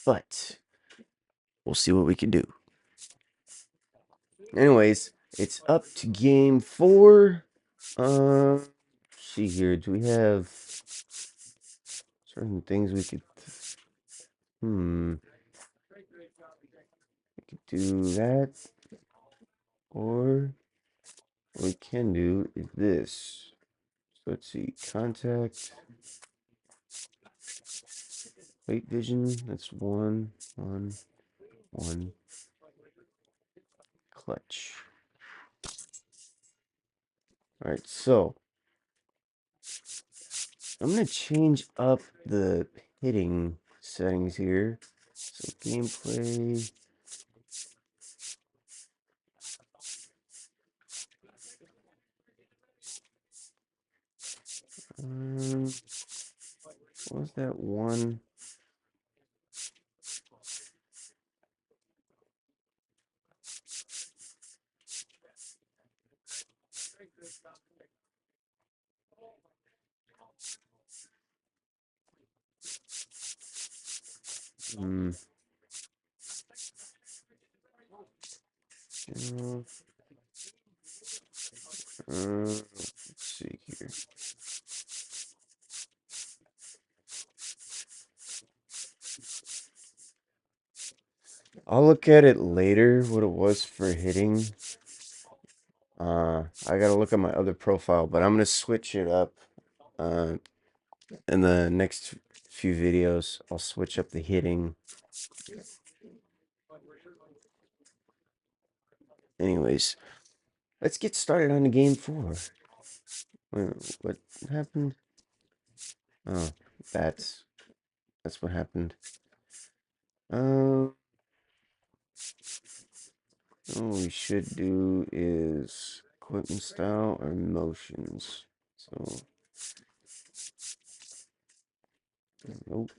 but we'll see what we can do. Anyways, it's up to game 4. Let's see here. Do we have certain things we could... We could do that. Or what we can do is this. So let's see. Contact. Weight vision. That's 1, 1, 1. Clutch. Alright, so I'm going to change up the hitting settings here. So gameplay. What was that one? Let's see here. I'll look at it later, what it was for hitting. I gotta look at my other profile, but I'm gonna switch it up. In the next few videos, I'll switch up the hitting. Anyways, let's get started on the game 4. What happened? Oh, that's what happened. What we should do is equipment style or motions. So, nope.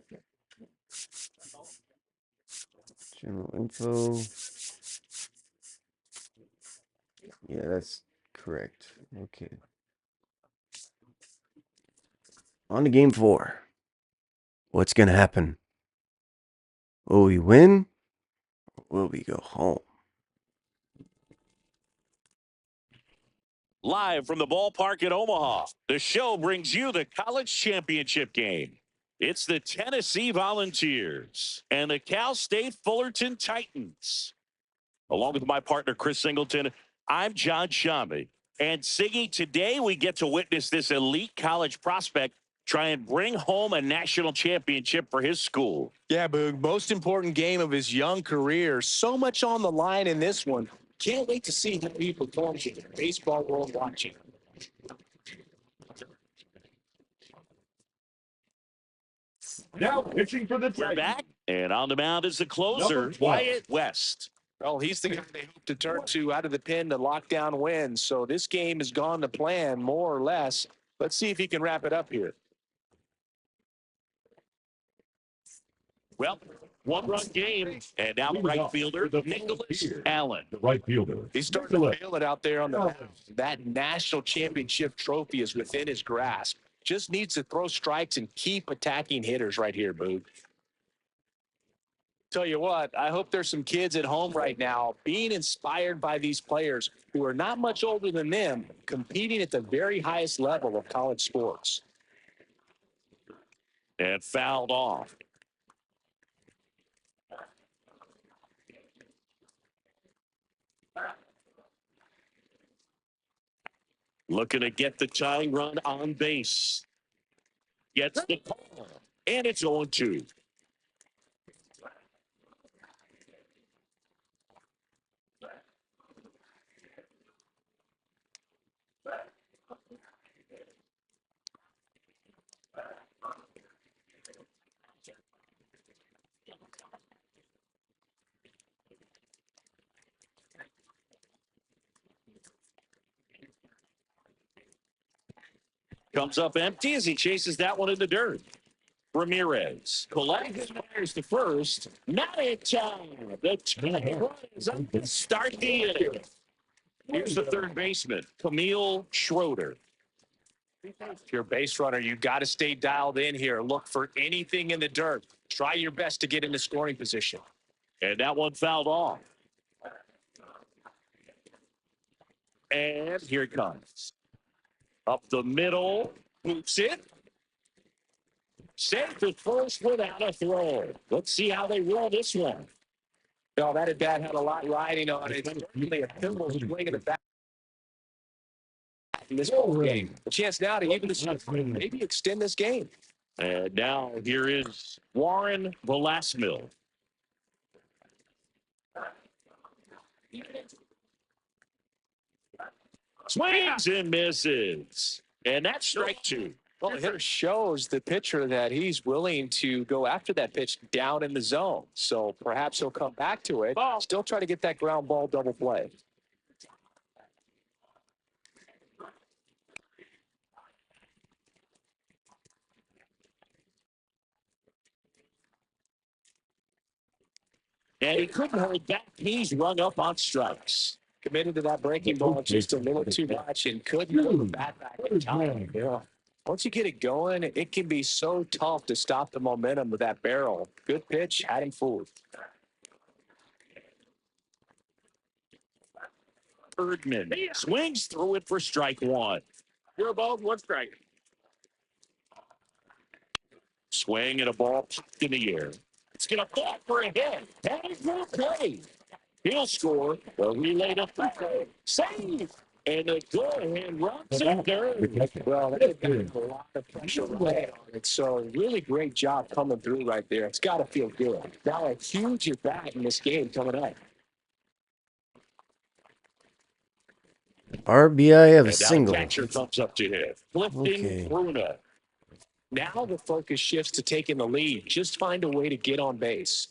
General info. Yeah, that's correct. Okay. On to game 4. What's gonna happen? Will we win? Or will we go home? Live from the ballpark in Omaha, the show brings you the college championship game. It's the Tennessee Volunteers and the Cal State Fullerton Titans. Along with my partner, Chris Singleton, I'm John Shambi. And Siggy, today we get to witness this elite college prospect try and bring home a national championship for his school. Yeah, Boog, most important game of his young career. So much on the line in this one. Can't wait to see how he performs in the baseball world watching. Now pitching for the Titans. We're back, and on the mound is the closer, Wyatt West. Well, he's the guy they hope to turn to out of the pen to lock down wins. So this game has gone to plan, more or less. Let's see if he can wrap it up here. Well, one-run game, and now the right fielder, Nicholas Allen. The right fielder. He's starting to feel it out there on the mound. That national championship trophy is within his grasp. Just needs to throw strikes and keep attacking hitters right here, Boog. Tell you what, I hope there's some kids at home right now being inspired by these players who are not much older than them, competing at the very highest level of college sports. And fouled off. Looking to get the tying run on base. Gets the call. And it's 0-2. Comes up empty as he chases that one in the dirt. Ramirez collects, fires to first. Not in time. The tying run is up to start the inning. Here's the third baseman, Camille Schroeder. If you're a base runner, you got to stay dialed in here. Look for anything in the dirt. Try your best to get into scoring position. And that one fouled off. And here it comes. Up the middle. Boots it. Safe at first without a throw. Let's see how they roll this one. No, that at bat had a lot riding on it. Certainly a pivotal swing in the back in this ball game. A chance now to even the score, maybe extend this game. And now here is Warren Velasmil. Swings and misses. And that's strike two. Well, the hitter shows the pitcher that he's willing to go after that pitch down in the zone. So perhaps he'll come back to it. Still try to get that ground ball double play. And he couldn't hold back. He's rung up on strikes. Committed to that breaking ball just a little too much and couldn't pull the bat back in time. Yeah. Once you get it going, it can be so tough to stop the momentum of that barrel. Good pitch, had him fooled. Erdman swings through it for strike one. You're above, one strike. Swing and a ball popped in the air. It's going to fall for a hit. And it will play. He'll score. The relay to third. Save. And a go-ahead run to third. Well, that's a lot of pressure on it. So really great job coming through right there. It's got to feel good. Now a huge at bat in this game coming up. RBI of a And now single. catcher comes up to hit. Clifton Okay. Bruna. Now the focus shifts to taking the lead. Just find a way to get on base.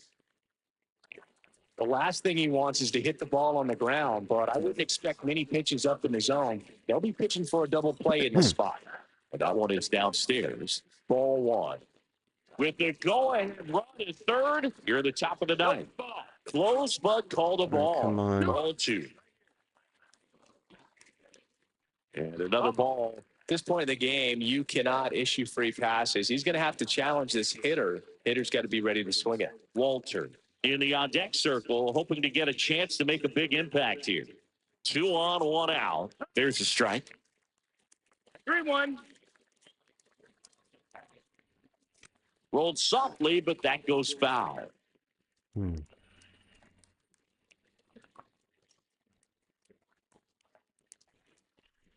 The last thing he wants is to hit the ball on the ground, but I wouldn't expect many pitches up in the zone. They'll be pitching for a double play in this spot. And that one is downstairs. Ball one. With the go-ahead run at third, you're at the top of the ninth. Close, but called a ball. Come on. Ball two. And another ball. At this point in the game, you cannot issue free passes. He's going to have to challenge this hitter. Hitter's got to be ready to swing it. Walter in the on-deck circle, hoping to get a chance to make a big impact here. 2 on, 1 out. There's a strike. 3-1. Rolled softly, but that goes foul. Hmm.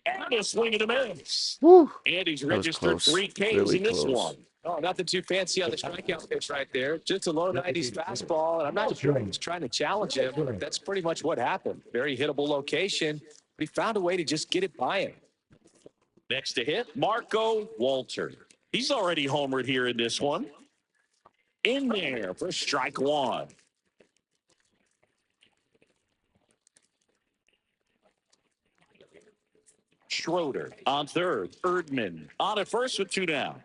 And a swing and a miss. Woo. And he's That was registered close. 3 Ks Really in this close. one. Oh, nothing too fancy on the strikeout pitch right there. Just a low 90s fastball, and I'm not sure he was trying to challenge him, but that's pretty much what happened. Very hittable location, but he found a way to just get it by him. Next to hit, Marco Walter. He's already homered here in this one. In there for strike one. Schroeder on third. Erdman on at first with 2 down.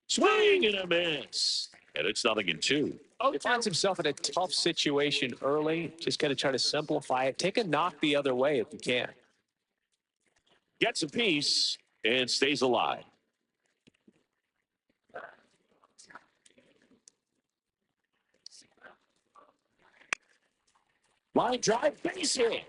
Swing and a miss. And it's 0-2. He finds himself in a tough situation early. Just got to try to simplify it. Take a knock the other way if you can. Gets a piece and stays alive. Line drive, base hit.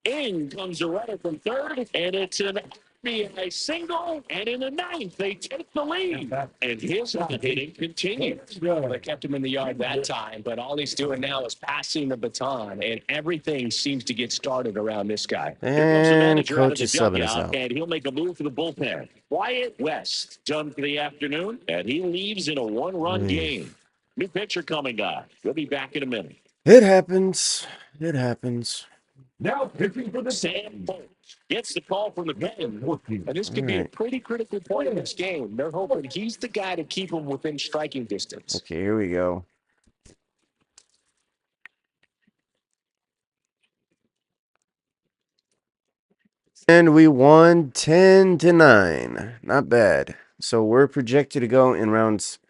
In comes a runner from third, and it's an RBI single. And in the ninth, they take the lead. And his hitting continues. They kept him in the yard that time, but all he's doing now is passing the baton, and everything seems to get started around this guy. Here comes the And manager out of coach the is subbing us dugout, out. and he'll make a move for the bullpen. Wyatt West done for the afternoon, and he leaves in a 1-run game. New pitcher coming on. We'll be back in a minute. It happens. It happens. Now pitching for the Sam Bolt. Gets the call from the pen. And this could be a Alright. pretty critical point in this game. They're hoping he's the guy to keep him within striking distance. Okay, here we go. And we won 10-9. Not bad. So we're projected to go in rounds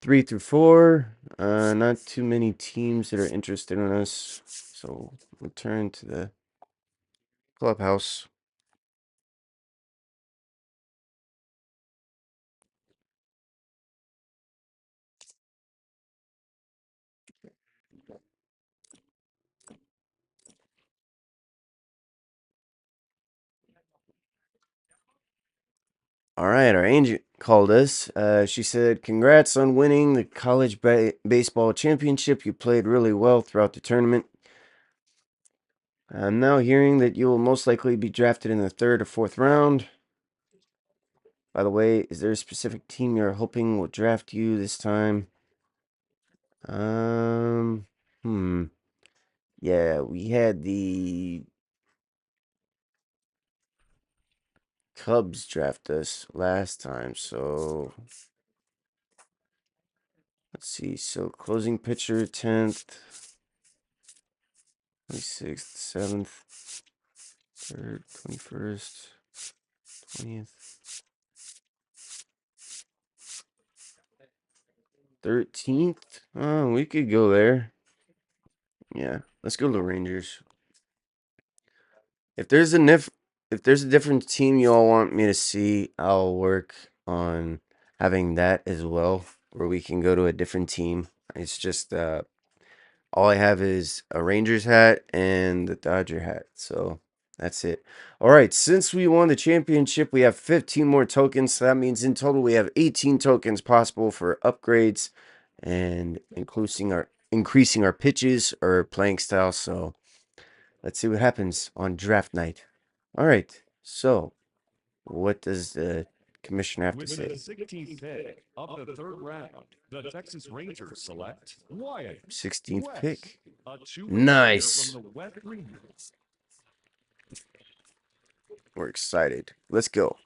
3 through 4. Not too many teams that are interested in us. So we'll turn to the clubhouse. All right, our agent called us. She said, "Congrats on winning the college baseball championship. You played really well throughout the tournament. I'm now hearing that you will most likely be drafted in the third or fourth round. By the way, is there a specific team you're hoping will draft you this time?" Um, hmm. Yeah, we had the Cubs draft us last time, so let's see. So closing pitcher 10th, 26th, 7th, 3rd, 21st, 20th, 13th. Oh, we could go there. Yeah, let's go to the Rangers. If there's a different team you all want me to see, I'll work on having that as well, where we can go to a different team. It's just all I have is a Rangers hat and the Dodger hat. So that's it. All right, since we won the championship, we have 15 more tokens. So that means in total we have 18 tokens possible for upgrades and increasing our pitches or playing style. So let's see what happens on draft night. All right. So what does the commissioner have to With say? the 16th pick of the third round, the Texas Rangers select Wyatt 16th West, pick. a two-way player from Nice. the West Regions. We're excited. Let's go.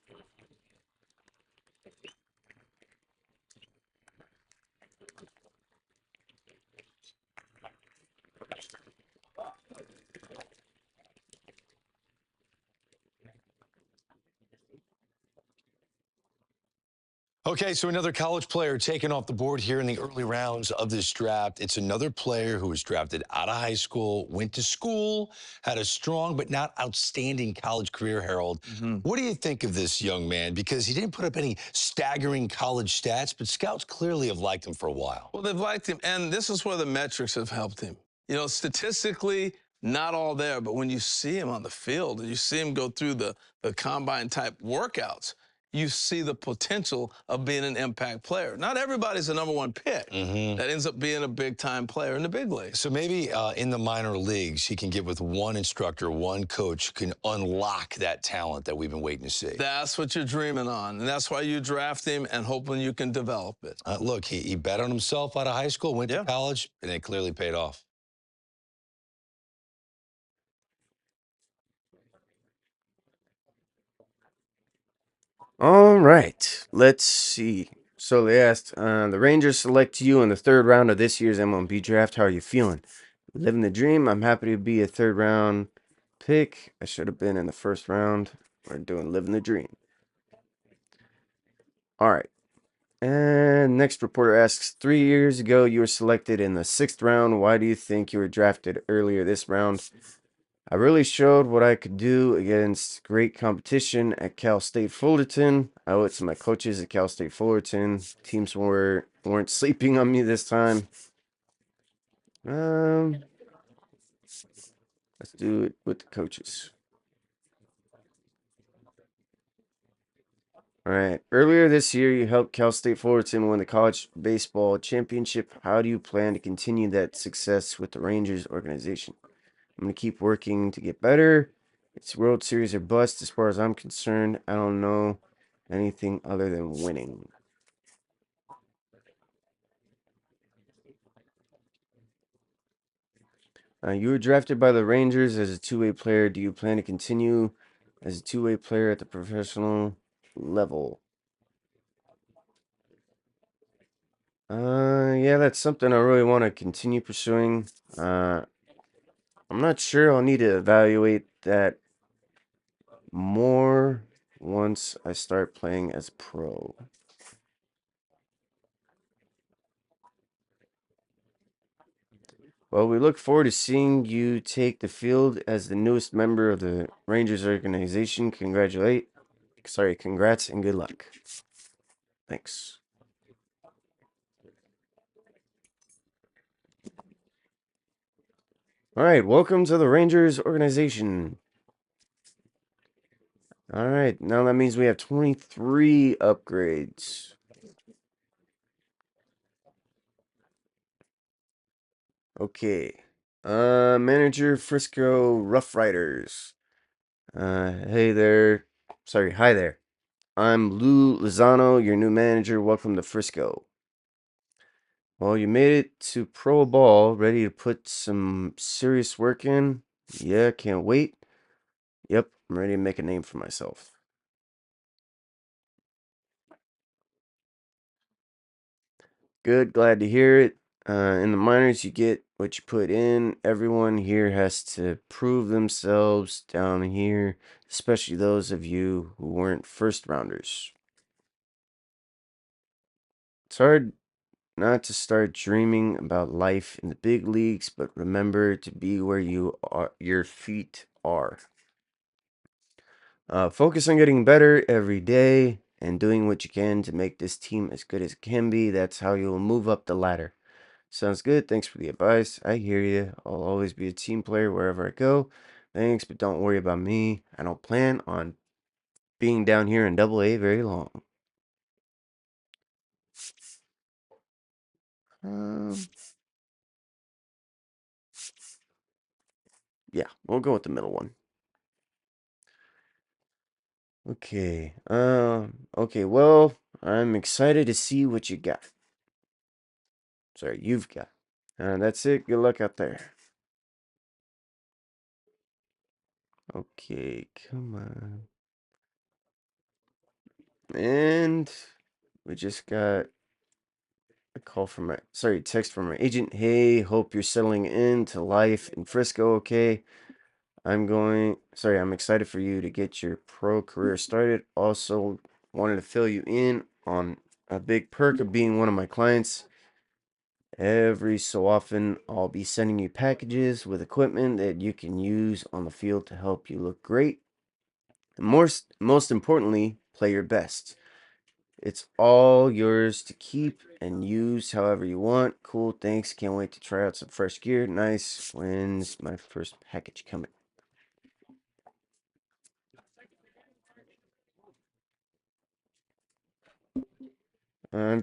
Okay, so another college player taken off the board here in the early rounds of this draft. It's another player who was drafted out of high school, went to school, had a strong but not outstanding college career, Harold. What do you think of this young man? Because he didn't put up any staggering college stats, but scouts clearly have liked him for a while. Well, they've liked him, and this is where the metrics have helped him. You know, statistically, not all there, but when you see him on the field and you see him go through the combine type workouts, you see the potential of being an impact player. Not everybody's a number one pick. That ends up being a big time player in the big leagues. So maybe in the minor leagues, he can get with one instructor, one coach, who can unlock that talent that we've been waiting to see. That's what you're dreaming on, and that's why you draft him and hoping you can develop it. Look, he bet on himself out of high school, went Yeah. to college, and it clearly paid off. All right, let's see. So they asked, the Rangers select you in the third round of this year's MLB draft. How are you feeling? Living the dream. I'm happy to be a third round pick. I should have been in the first round. We're doing living the dream. All right. And next reporter asks, 3 years ago you were selected in the sixth round. Why do you think you were drafted earlier this round? I really showed what I could do against great competition at Cal State Fullerton. I owe it to my coaches at Cal State Fullerton. Teams weren't sleeping on me this time. Let's do it with the coaches. All right. Earlier this year, you helped Cal State Fullerton win the college baseball championship. How do you plan to continue that success with the Rangers organization? I'm going to keep working to get better. It's World Series or bust as far as I'm concerned. I don't know anything other than winning. You were drafted by the Rangers as a two-way player. Do you plan to continue as a two-way player at the professional level? Yeah, that's something I really want to continue pursuing. I'm not sure. I'll need to evaluate that more once I start playing as pro. Well, we look forward to seeing you take the field as the newest member of the Rangers organization. Congrats and good luck. Thanks. All right, welcome to the Rangers organization. All right, now that means we have 23 upgrades. Okay. Manager Frisco Rough Riders. Hey there. Sorry, hi there. I'm Lou Lozano, your new manager. Welcome to Frisco. Well, you made it to pro ball, ready to put some serious work in. Yeah, can't wait. Yep, I'm ready to make a name for myself. Good, glad to hear it. In the minors, you get what you put in. Everyone here has to prove themselves down here, especially those of you who weren't first rounders. It's hard not to start dreaming about life in the big leagues, but remember to be where your feet are. Focus on getting better every day and doing what you can to make this team as good as it can be. That's how you'll move up the ladder. Sounds good. Thanks for the advice. I hear you. I'll always be a team player wherever I go. Thanks, but don't worry about me. I don't plan on being down here in Double A very long. Um, yeah, we'll go with the middle one. Okay. Okay. Well, I'm excited to see what you got. Sorry, you've got. That's it. Good luck out there. Okay, come on. And we just got a call from text from my agent. Hey, hope you're settling into life in Frisco, okay? I'm excited for you to get your pro career started. Also, wanted to fill you in on a big perk of being one of my clients. Every so often, I'll be sending you packages with equipment that you can use on the field to help you look great. And most importantly, play your best. It's all yours to keep and use however you want. Cool, thanks. Can't wait to try out some fresh gear. Nice. When's my first package coming?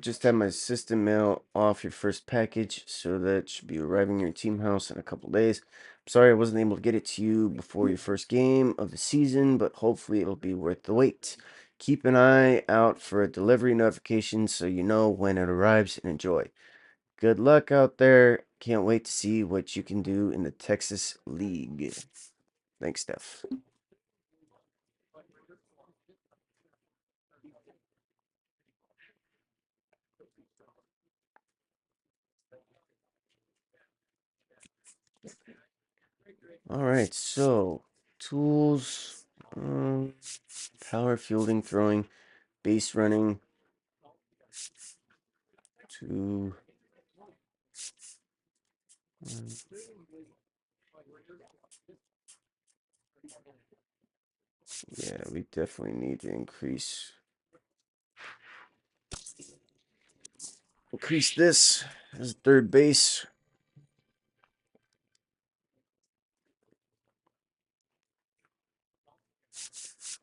Just had my system mail off your first package, so that should be arriving in your team house in a couple days. I'm sorry I wasn't able to get it to you before your first game of the season, but hopefully it'll be worth the wait. Keep an eye out for a delivery notification so you know when it arrives and enjoy. Good luck out there. Can't wait to see what you can do in the Texas League. Thanks, Steph. All right, so tools, power, fielding, throwing, base running, two. Yeah, we definitely need to increase this as third base.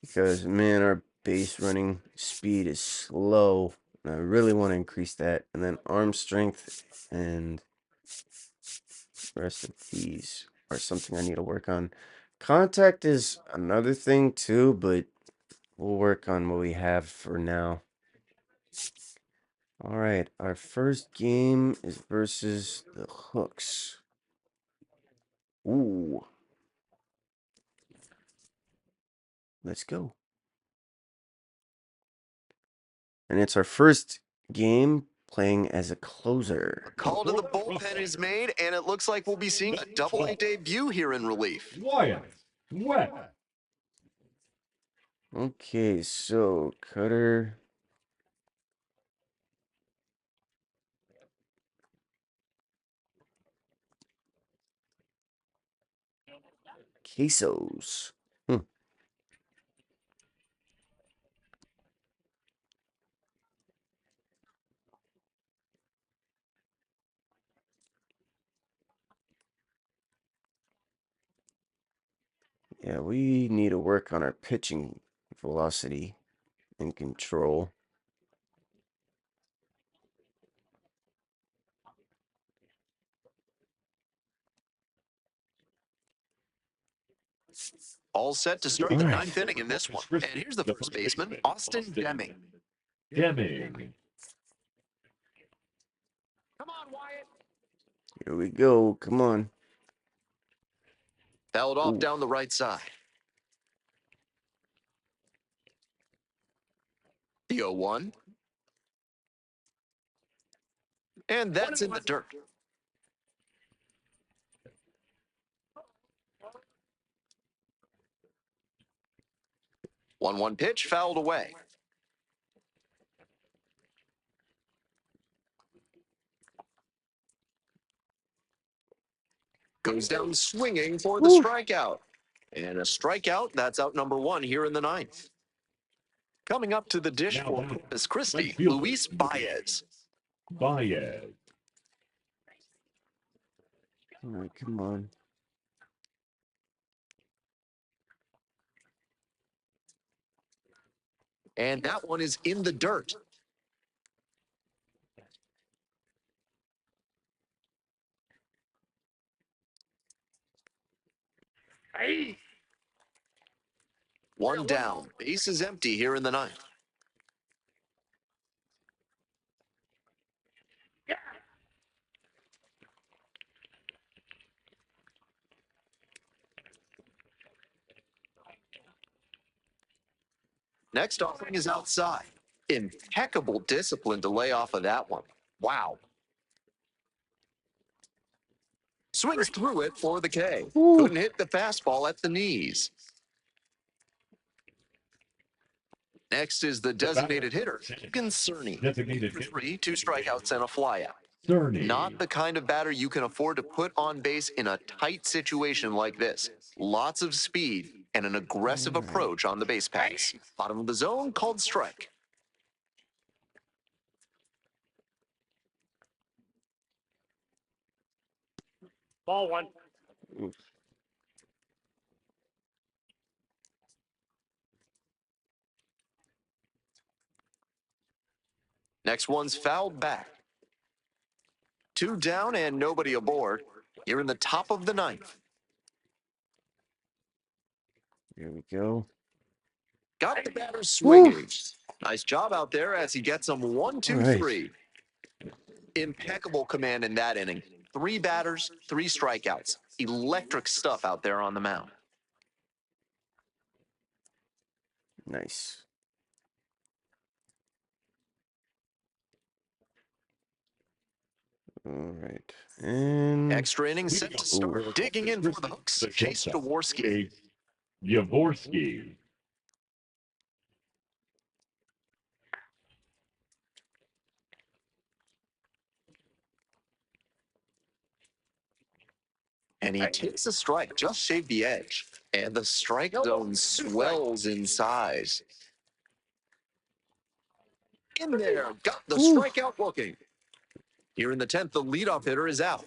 Because man, our base running speed is slow. And I really want to increase that. And then arm strength and the rest of these are something I need to work on. Contact is another thing too, but we'll work on what we have for now. All right, our first game is versus the Hooks. Ooh, let's go. And it's our first game playing as a closer. Call to the bullpen is made, and it looks like we'll be seeing a double-A debut here in relief. Wyatt Wet. Okay, so Cutter. Quesos. Yeah, we need to work on our pitching velocity and control. All set to start All the right. ninth inning in this one. And here's the first baseman, Austin Deming. Deming. Come on, Wyatt. Here we go. Come on. Fouled off Ooh. down the right side. The 0-1. And that's in the dirt. One pitch fouled away. Goes down swinging for the Woo. strikeout. And a strikeout, that's out number one here in the ninth. Coming up to the dish Now for batter, Corpus Christi, right fielder, Luis Baez. Baez. All right, come on. And that one is in the dirt. One down. Base is empty here in the ninth. Next offering is outside. Impeccable discipline to lay off of that one. Wow. Swings through it for the K. Woo. Couldn't hit the fastball at the knees. Next is the designated hitter, Cerny. Designated For hitter. 3, 2 strikeouts and a flyout. Cerny. Not the kind of batter you can afford to put on base in a tight situation like this. Lots of speed and an aggressive All right. approach on the base pass. Bottom of the zone, called strike. Ball one. Oof. Next one's fouled back. 2 down and nobody aboard. You're in the top of the ninth. Here we go. Got the batter Woo. swinging. Nice job out there as he gets them 1, 2, All right. 3. Impeccable command in that inning. 3 batters, 3 strikeouts. Electric stuff out there on the mound. Nice. All right. And Extra inning set to start. Ooh. Digging in for the hooks, Chase Jaworski. Jaworski. And he takes a strike, just shaved the edge. And the strike zone swells in size. In there, got the Woo. strikeout looking. Here in the 10th, the leadoff hitter is out.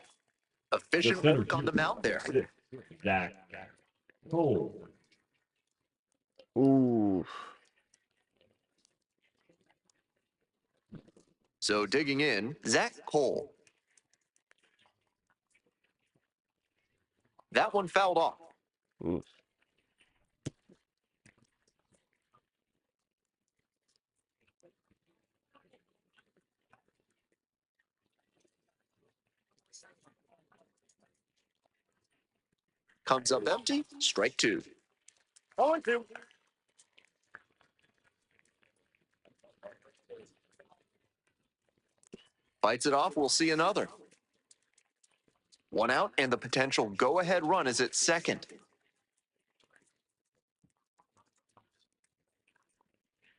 Efficient work on the mound there. Zach Cole. Ooh. So digging in, Zach Cole. That one fouled off. Ooh. Comes up empty, strike 2. 0-2. Fights it off, we'll see another. 1 out, and the potential go-ahead run is at second.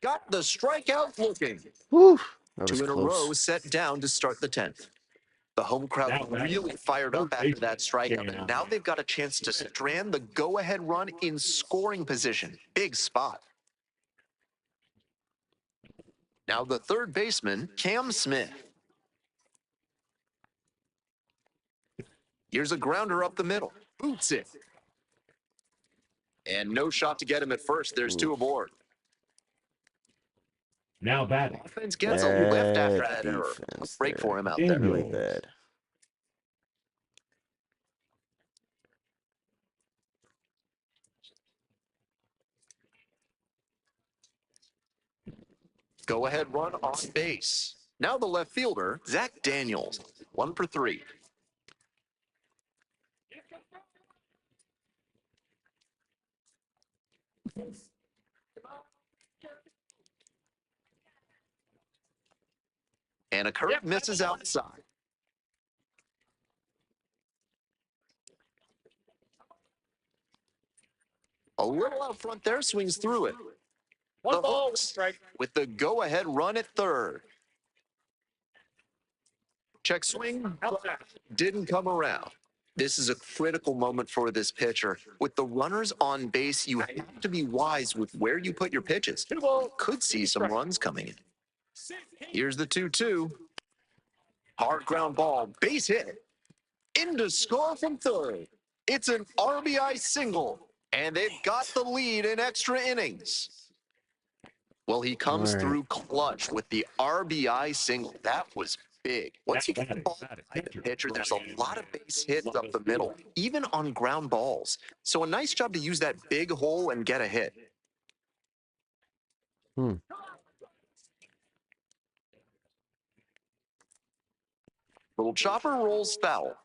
Got the strikeout looking. Woo. That was 2 in a row close. set down to start the 10th. The home crowd really fired up after that strikeout, and now they've got a chance to strand the go-ahead run in scoring position. Big spot. Now the third baseman, Cam Smith. Here's a grounder up the middle. Boots it. And no shot to get him at first. There's 2 aboard. Now batting. Offense gets a lift after Bad that error. A defense break for there. him out there. Really bad. Go ahead run on base. Now the left fielder, Zach Daniels, 1 for 3. And a curve misses outside. A little out front there, swings through it. The hooks with the go-ahead run at third. Check swing, didn't come around. This is a critical moment for this pitcher. With the runners on base, you have to be wise with where you put your pitches. Could see some runs coming in. Here's the 2-2. Hard ground ball, base hit. Into score from third. It's an RBI single, and they've got the lead in extra innings. Well, he comes All right. through clutch with the RBI single. That was big. Once you get the ball by the pitcher, there's a lot of base hits up the middle, even on ground balls. So a nice job to use that big hole and get a hit. Little chopper rolls foul.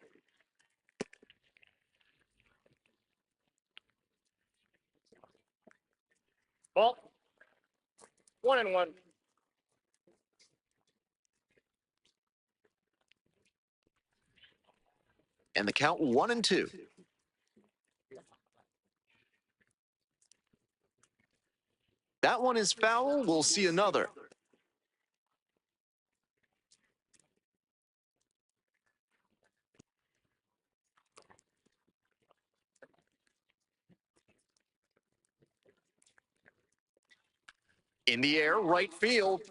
Ball. 1-1. And the count 1-2. That one is foul. We'll see another. In the air, right field.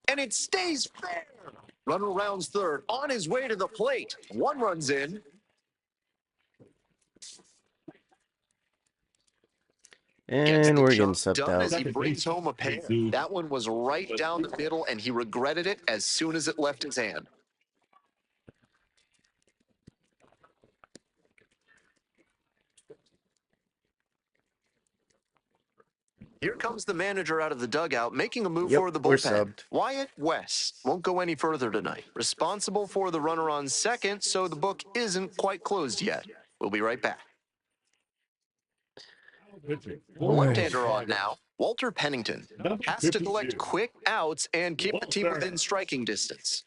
And it stays fair. Runner rounds third, on his way to the plate. One runs in. Gets And the we're getting job subbed done out. as he brings home a pair. That one was right down the middle, and he regretted it as soon as it left his hand. Here comes the manager out of the dugout, making a move Yep, for the we're bullpen. subbed. Wyatt West won't go any further tonight. Responsible for the runner on second, so the book isn't quite closed yet. We'll be right back. Pitching. The left-hander on now, Walter Pennington, has to collect quick outs and keep the team within striking distance.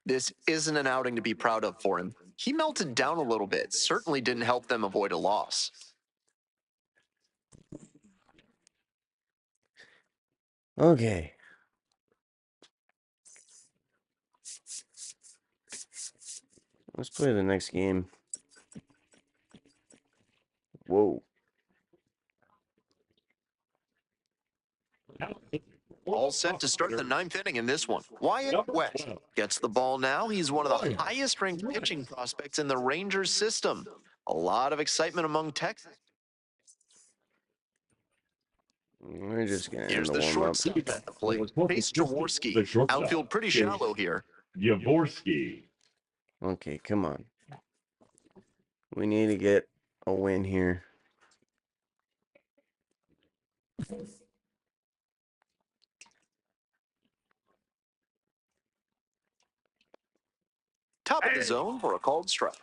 This isn't an outing to be proud of for him. He melted down a little bit, certainly didn't help them avoid a loss. Okay. Let's play the next game. Whoa. All set to start the ninth inning in this one. Wyatt West gets the ball now. He's one of the highest-ranked pitching prospects in the Rangers system. A lot of excitement among Texans. We're just going to end Here's the the warm-up. shortstop at the plate. Pace Jaworski. Outfield pretty shallow here. Jaworski. Okay, come on. We need to get a win here. Top of the zone for a called strike.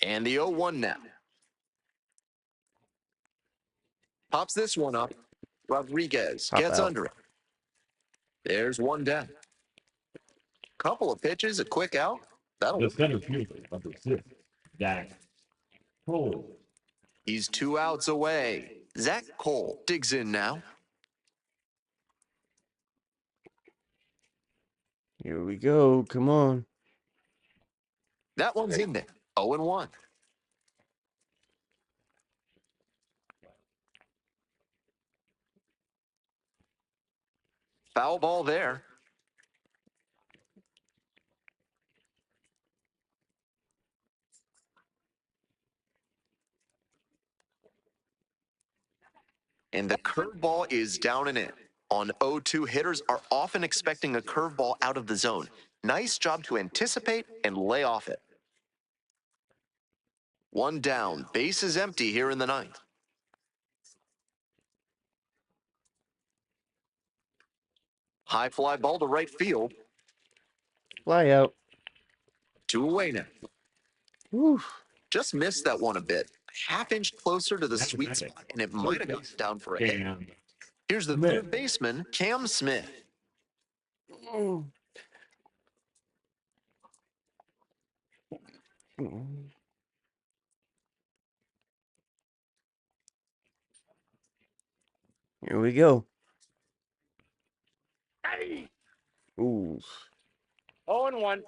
And the 0-1 now. Pops this one up. Rodriguez Pop gets out. under it. There's one down. Couple of pitches, a quick out. That'll The center fielder, number 6, Zach Cole. He's 2 outs away. Zach Cole digs in now. Here we go. Come on. That one's in there. 0-1. Foul ball there. And the curveball is down and in. On 0-2, hitters are often expecting a curveball out of the zone. Nice job to anticipate and lay off it. One down, base is empty here in the ninth. High fly ball to right field. Fly out. 2 away now. Whew. Just missed that one a bit. Half inch closer to the sweet spot, and it might have gone down for a hit. Here's the third baseman, Cam Smith. Here we go. Ooh. 0-1.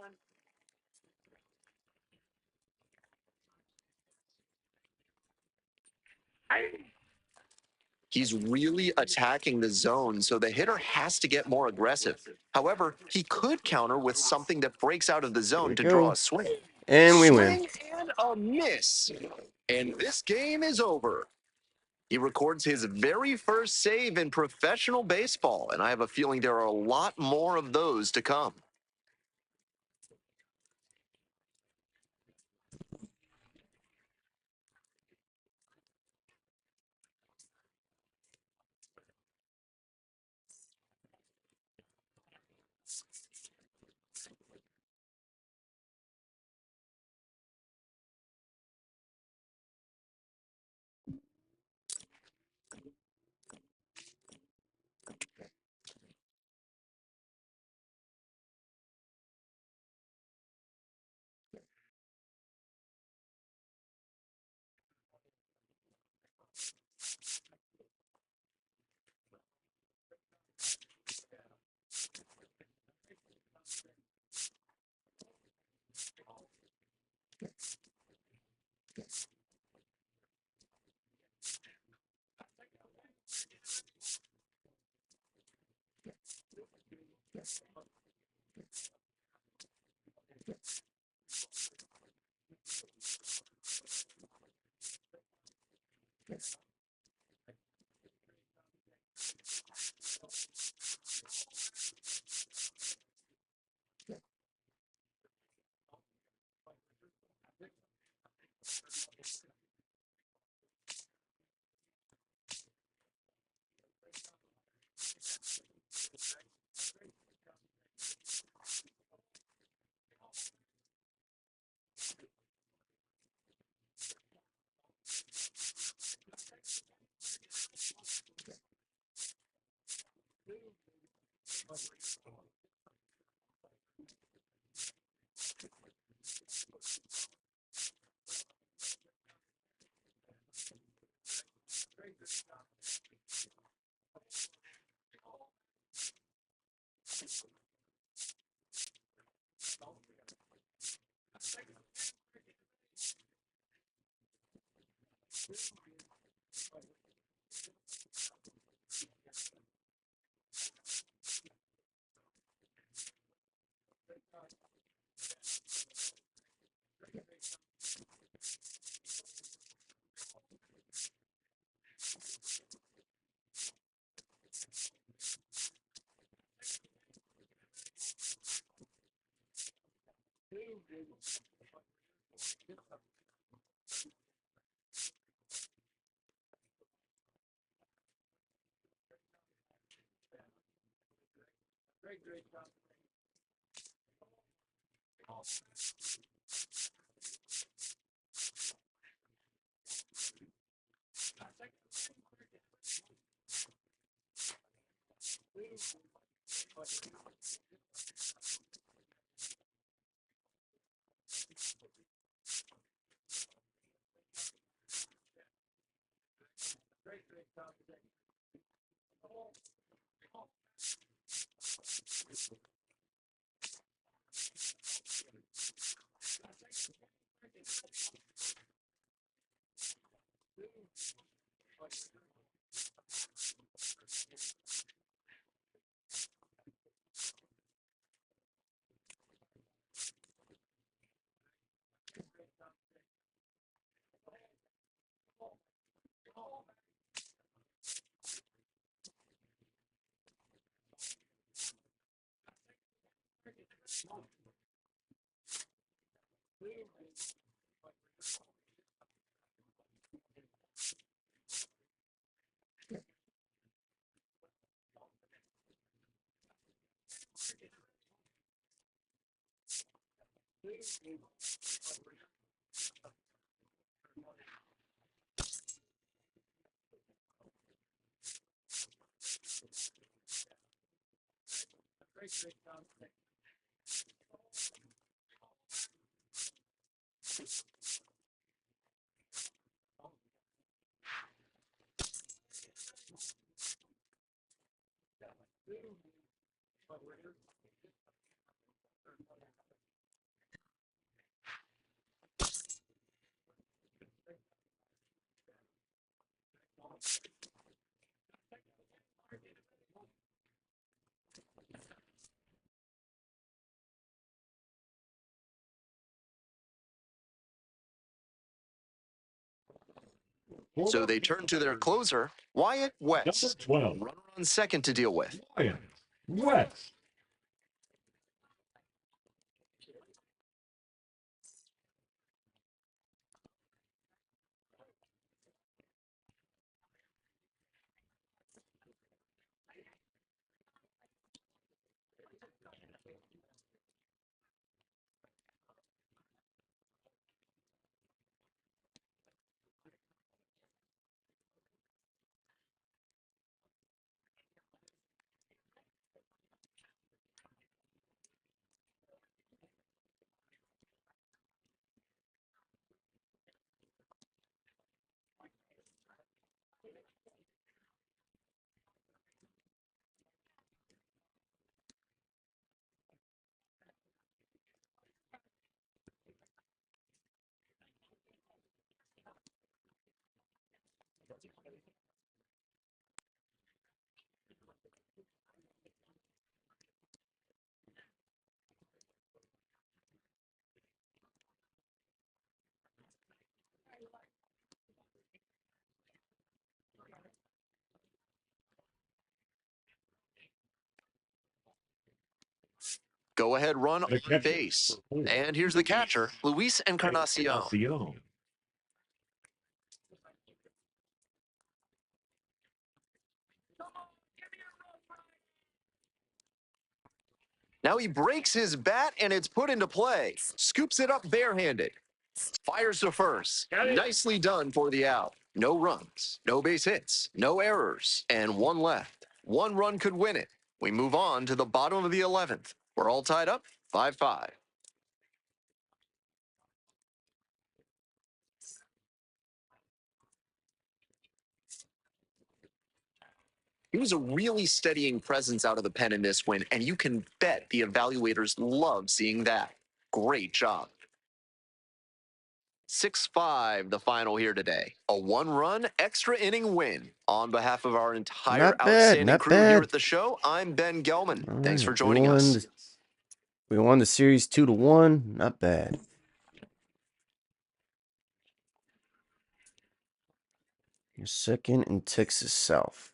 He's really attacking the zone, so the hitter has to get more aggressive. However, he could counter with something that breaks out of the Here we zone to draw go. a swing. And we win. Swing and a miss. And this game is over. He records his very first save in professional baseball, and I have a feeling there are a lot more of those to come. So they turn to their closer, Wyatt West. 12. Runner on second to deal with. Wyatt West. Go ahead run The on catcher base. for 4. And here's the catcher, Luis Encarnacion. Encarnacion. Now he breaks his bat and it's put into play. Scoops it up barehanded. Fires to first. Nicely done for the out. No runs, no base hits, no errors, and one left. One run could win it. We move on to the bottom of the 11th. We're all tied up 5-5. He was a really steadying presence out of the pen in this win, and you can bet the evaluators love seeing that. Great job. 6-5, the final here today. A one-run extra inning win. On behalf of our entire Not bad, outstanding not crew here bad. at the show, I'm Ben Gelman. All Thanks right, for joining us. We won the series 2-1. Not bad. You're second in Texas South.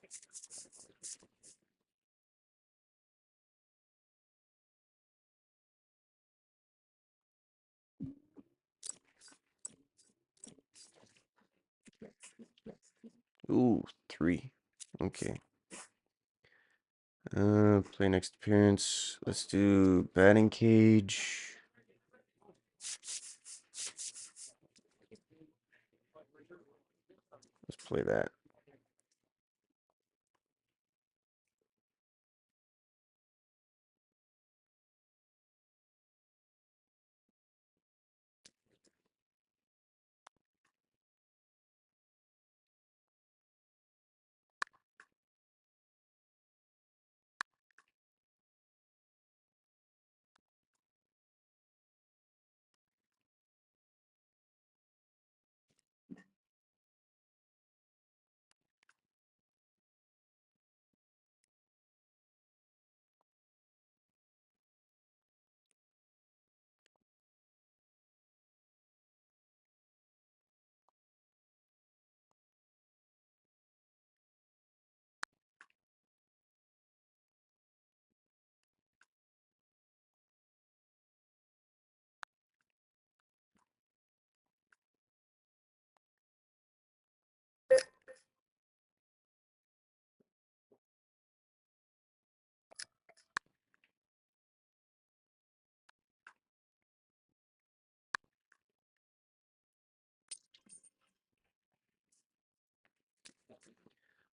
Ooh, 3. Okay. Play next appearance. Let's do batting cage. Let's play that.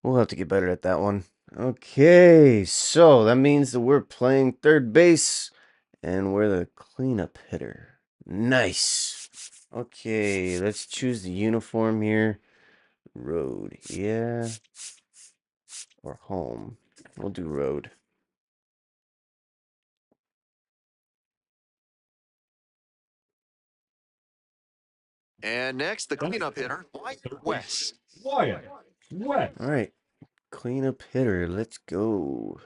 We'll have to get better at that one. Okay, so that means that we're playing third base and we're the cleanup hitter. Nice. Okay, let's choose the uniform here. Road, yeah. Or home. We'll do road. And next, the cleanup hitter, Wyatt West. Wyatt West. All right, cleanup hitter. Let's go.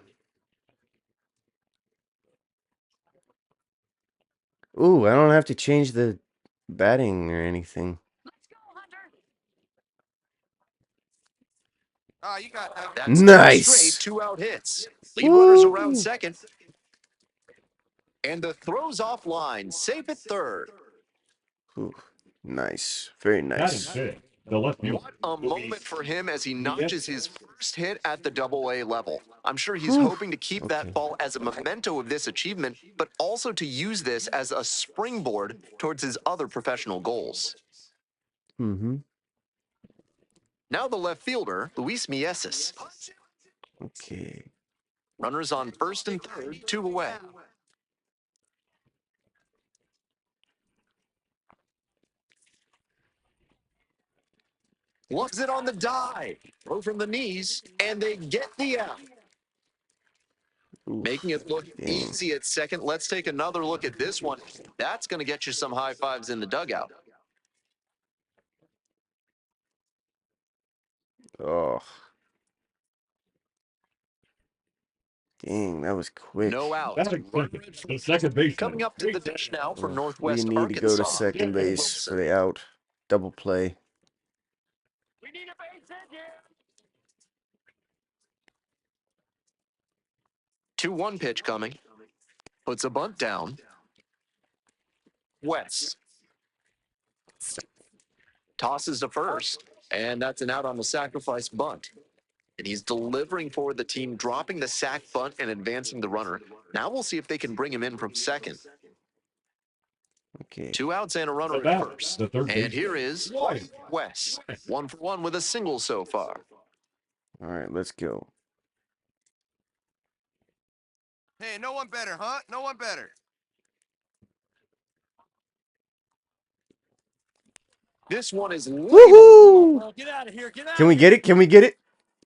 Ooh, I don't have to change the batting or anything. That's two straight Nice. two-out hits. Lead runners around Woo. second. And the throw's offline, safe at third. Ooh, nice. Very Batting nice. fifth, the left fielder. What a moment for him as he notches his first hit at the Double-A level. I'm sure he's Whew. hoping to keep Okay. that ball as a memento of this achievement, but also to use this as a springboard towards his other professional goals. Mm-hmm. Now the left fielder, Luis Mieses. Okay. Runners on first and third, two away. Loves it on the dive. Throw from the knees, and they get the out. Oof. Making it look Dang. easy at second. Let's take another look at this one. That's going to get you some high fives in the dugout. Oh. Dang, that was quick. No outs. Batting second, the second baseman. Coming up to the dish now for Oof, we Northwest need to go to Arkansas. second base for the out. Double play. 2-1 pitch coming. Puts a bunt down. West. Tosses to first. And that's an out on the sacrifice bunt. And he's delivering for the team, dropping the sac bunt and advancing the runner. Now we'll see if they can bring him in from second. Okay. 2 outs and a runner at first. The third And baseman. here is Wyatt West. 1 for 1 with a single so far. All right, let's go. Hey, no one better, huh? No one better. This one is labeled. Woohoo! Get out of here. Get out Can we get it? Can we get it?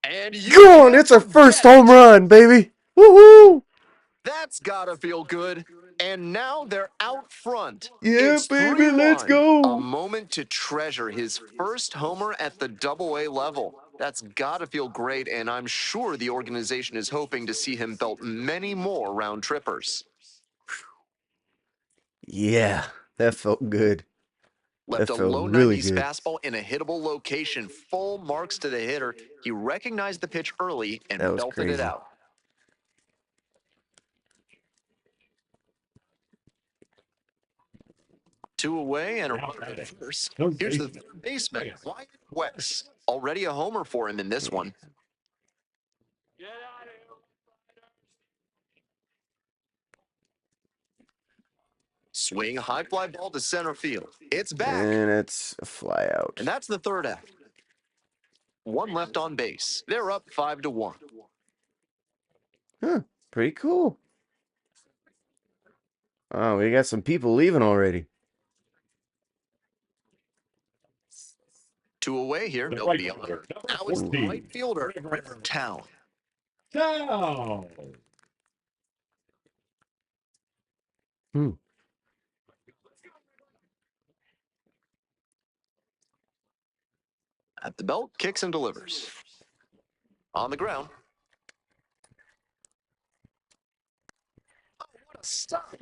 And you Go on! can't It's our first forget home it. run, baby! Woohoo! That's gotta feel good. And now they're out front. Yeah, It's baby, let's 3-1. A go! moment to treasure his first homer at the Double-A level. That's gotta feel great, and I'm sure the organization is hoping to see him belt many more round trippers. Yeah, that felt good. Left That a felt low really 90s good. fastball in a hittable location. Full marks to the hitter. He recognized the pitch early and That was belted it crazy. out. Two away and a runner at first. Here's the third baseman, Wyatt West. Already a homer for him in this one. Swing, high fly ball to center field. It's back. And it's a fly out. And that's the third out. One left on base. They're up 5-1. Huh, pretty cool. Oh, we got some people leaving already. 2 away here. The They'll right be on. fielder, Now number it's the 14. right fielder, Rivertown. Down. Hmm. At the belt, kicks and delivers. On the ground. Oh, what a stop.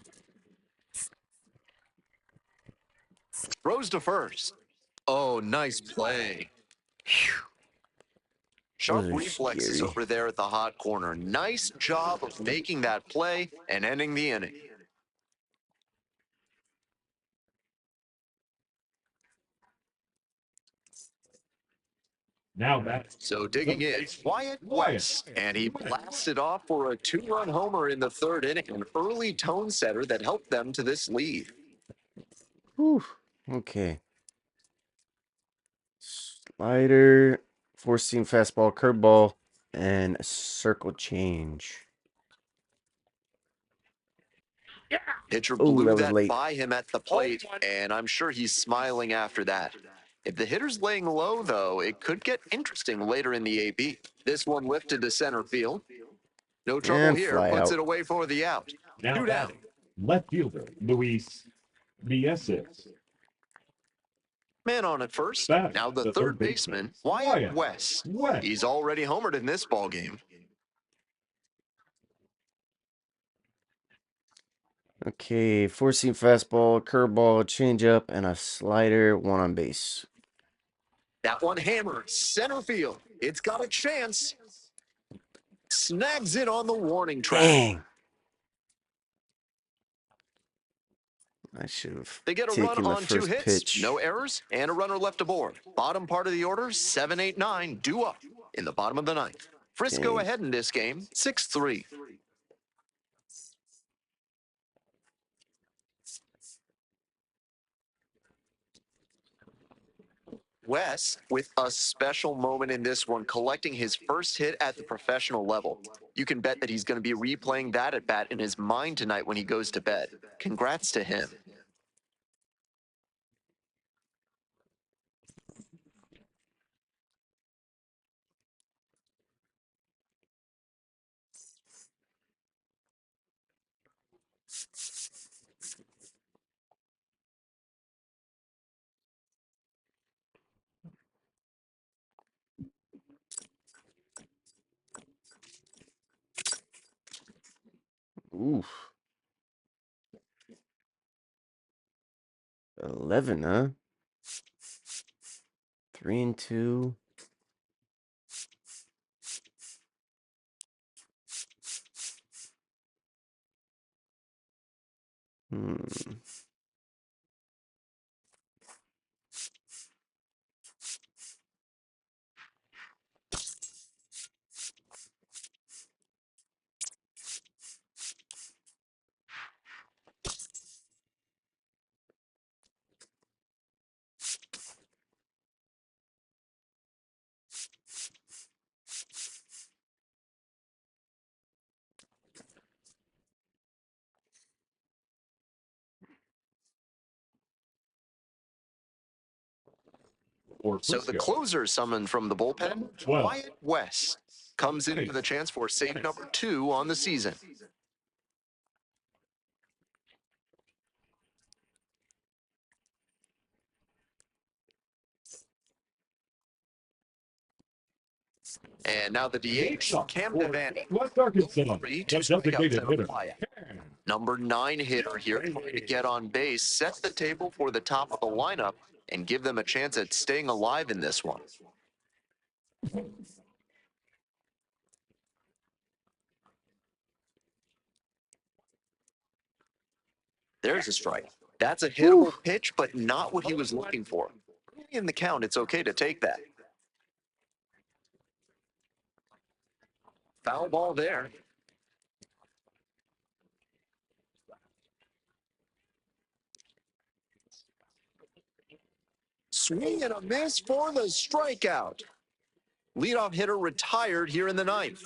Throws to first. Oh, nice play. Sharp Those are reflexes scary. over there at the hot corner. Nice job of making that play and ending the inning. Now that's So digging in, Wyatt West, and he blasted off for a 2-run homer in the third inning, an early tone setter that helped them to this lead. Whew. Okay. Slider, 4-seam fastball, curveball, and a circle change. Pitcher Oh, blew that was that late. by him at the plate, and I'm sure he's smiling after that. If the hitter's laying low, though, it could get interesting later in the AB. This one lifted to center field. No trouble And here. fly Puts out. it away for the out. Now Two down. batting, left fielder Luis Mieses. Man on at first. Batting, Now the the third third baseman, baseman, Wyatt Wyatt West. West. He's already homered in this ball game. Okay, 4-seam fastball, curveball, changeup, and a slider, 1 on base. That one hammered center field. It's got a chance. Snags it on the warning track. Dang. I should have They get a run taken the on 2 first hits, pitch. no errors, and a runner left aboard. Bottom part of the order, 7, 8, 9, due up in the bottom of the ninth. Frisco Dang. ahead in this game, 6-3. Wes with a special moment in this one, collecting his first hit at the professional level. You can bet that he's going to be replaying that at bat in his mind tonight when he goes to bed. Congrats to him. Oof. 11, huh? 3-2. Hmm. For So the Frisco, closer summoned from the bullpen, 12. Wyatt West, comes in for the chance for save number 2 on the season. And now the DH, Cam Devaney. West Arkansas, Three, the two strikeouts designated and a hitter. Wyatt. Number 9 hitter here trying to get on base, set the table for the top of the lineup, and give them a chance at staying alive in this one. There's a strike. That's a hittable pitch, but not what he was looking for. Early in the count, it's okay to take that. Foul ball there. Swing and a miss for the strikeout. Leadoff hitter retired here in the ninth.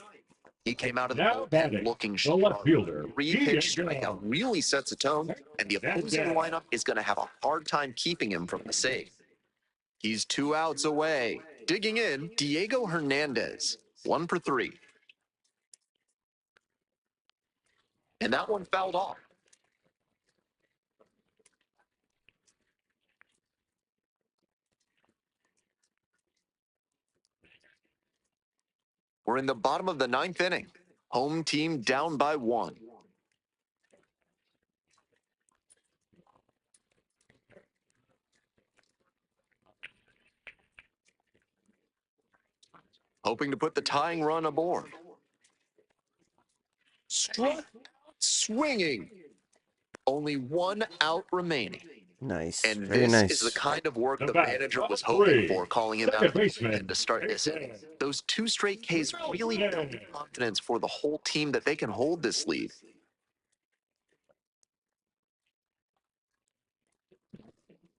He came out of the Now bullpen batting, looking the left sharp. fielder, 3-pitch Diego. strikeout really sets a tone, and the opposing lineup is going to have a hard time keeping him from the save. He's 2 outs away. Digging in, Diego Hernandez, 1 for 3. And that one fouled off. We're in the bottom of the ninth inning. Home team down by 1. Hoping to put the tying run aboard. Struck, swinging. Only 1 out remaining. Nice. And Very this is the nice. kind of work The the batter, manager was number hoping 3, for, calling him out second of the baseman, bullpen to start this inning. Those 2 straight Ks really built the confidence for the whole team that they can hold this lead.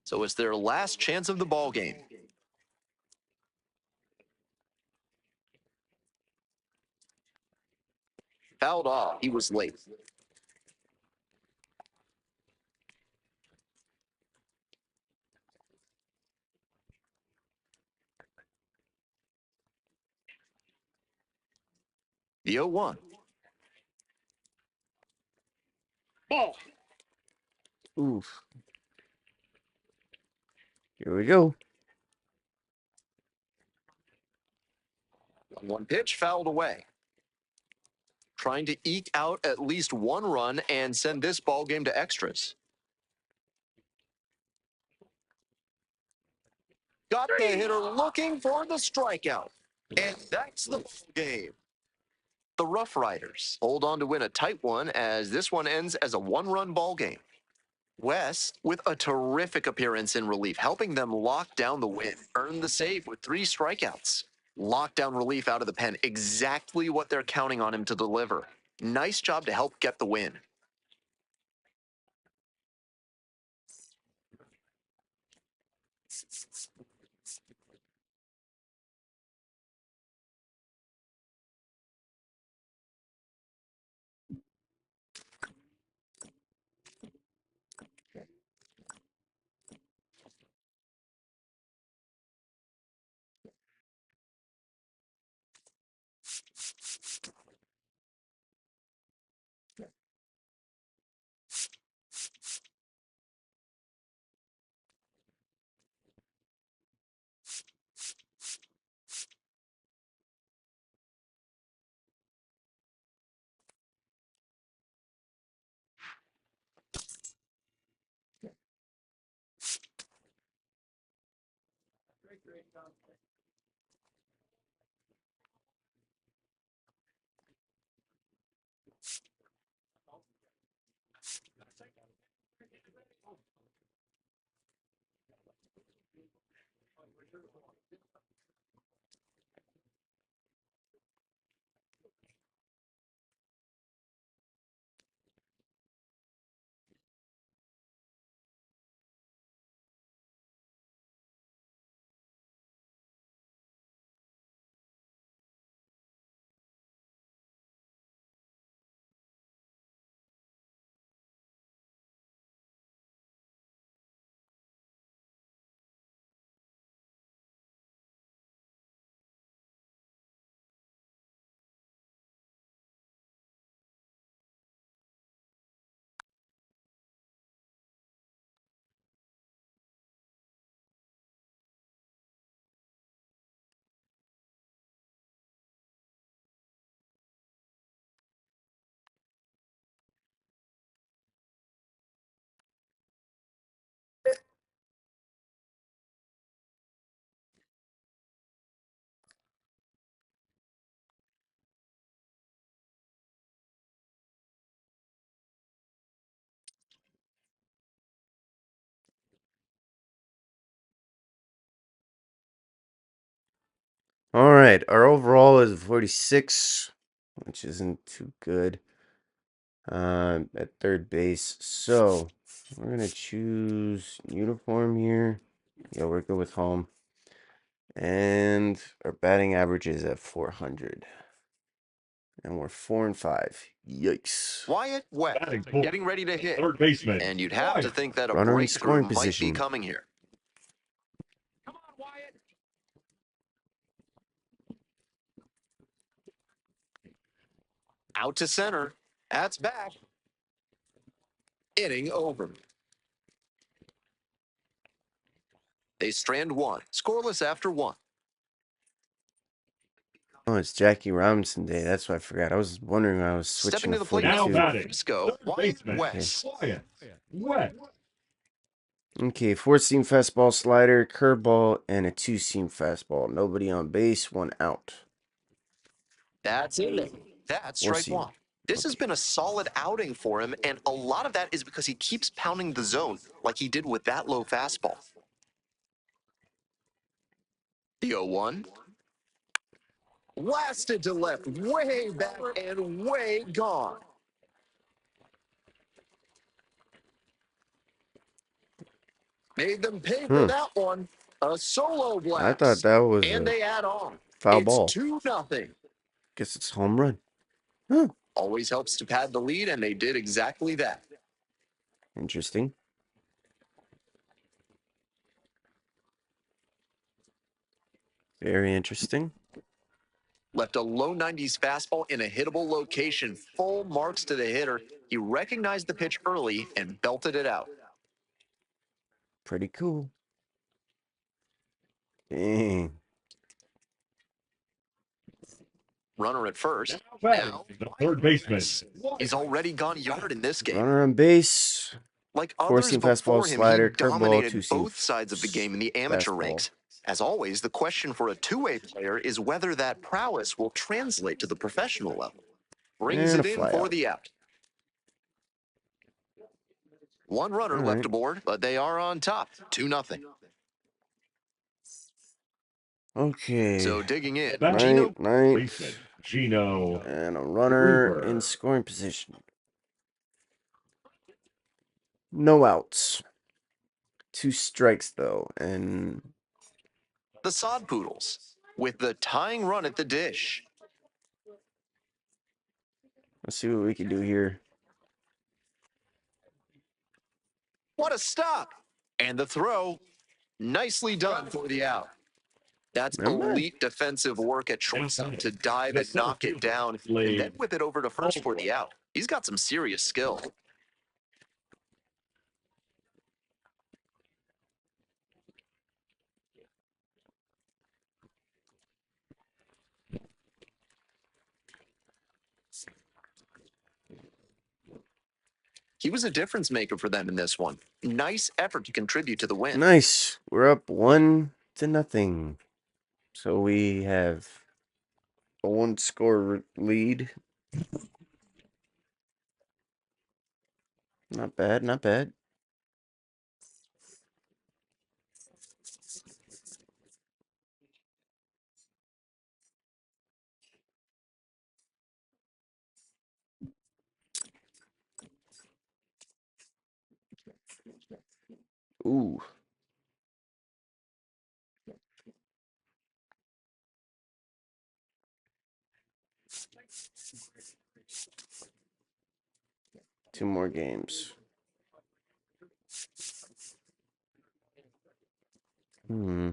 So it's their last chance of the ball game. Fouled off. He was late. The 0-1. Ball. Oof. Here we go. 1 pitch fouled away. Trying to eke out at least 1 run and send this ball game to extras. Got the hitter looking for the strikeout. And that's the ball game. The Rough Riders hold on to win a tight one as this one ends as a 1-run ball game. Wes, with a terrific appearance in relief, helping them lock down the win, earned the save with 3 strikeouts. Lockdown relief out of the pen, exactly what they're counting on him to deliver. Nice job to help get the win. All right, our overall is 46, which isn't too good at third base. So we're going to choose uniform here. Yeah, we're good with home. And our batting average is at 400. And we're 4-5. Yikes. Wyatt West Batting full. getting ready to hit. Third baseman. And you'd have to Wyatt. think that a Runner in breakthrough scoring might be position. coming here. Come on, Wyatt. Out to center. That's back. Inning over. They strand 1. Scoreless after 1. Oh, it's Jackie Robinson Day. That's why I forgot. I was wondering when I was Stepping switching to to the plate now 42. for batting. Frisco, Third Wyatt baseman. West. Wyatt. Wet. Okay, 4-seam fastball, slider, curveball, and a 2-seam fastball. Nobody on base, 1 out. That's it. That's strike 4-seam. 1. This has Okay. been a solid outing for him, and a lot of that is because he keeps pounding the zone like he did with that low fastball. The 0-1. Blasted to left, way back and way gone. Made them pay for that one. A solo I thought blast. that was And a they add on. foul It's ball. 2-0. Guess it's home run. Huh. Always helps to pad the lead, and they did exactly that. Interesting. Very interesting. Left a low 90s fastball in a hittable location. Full marks to the hitter. He recognized the pitch early and belted it out. Pretty cool. Dang. Runner at first. Batting, Now, the third baseman. he's already gone yard in this game. Runner on base. Like others Four-seam fastball, before him, he slider, curveball, dominated two-seam both sides of the game in the amateur fastball. ranks. As always, the question for a two-way player is whether that prowess will translate to the professional level. Brings And a it in fly for out. the out. One runner All left right. aboard, but they are on top, 2-0. Okay. So digging in, Ninth, Baseman, Gino. and a runner Gruber. in scoring position. No outs. 2 strikes though, and the Sod Poodles with the tying run at the dish. let's see what we can do here. What a stop! And the throw, nicely done for the out. That's Never mind. elite defensive work at shortstop to dive and knock it down, and then whip it over to first for the out. He's got some serious skill. He was a difference maker for them in this one. Nice effort to contribute to the win. Nice. We're up 1-0. So we have a 1-score lead. Not bad, not bad. Ooh. Two more games. Hmm.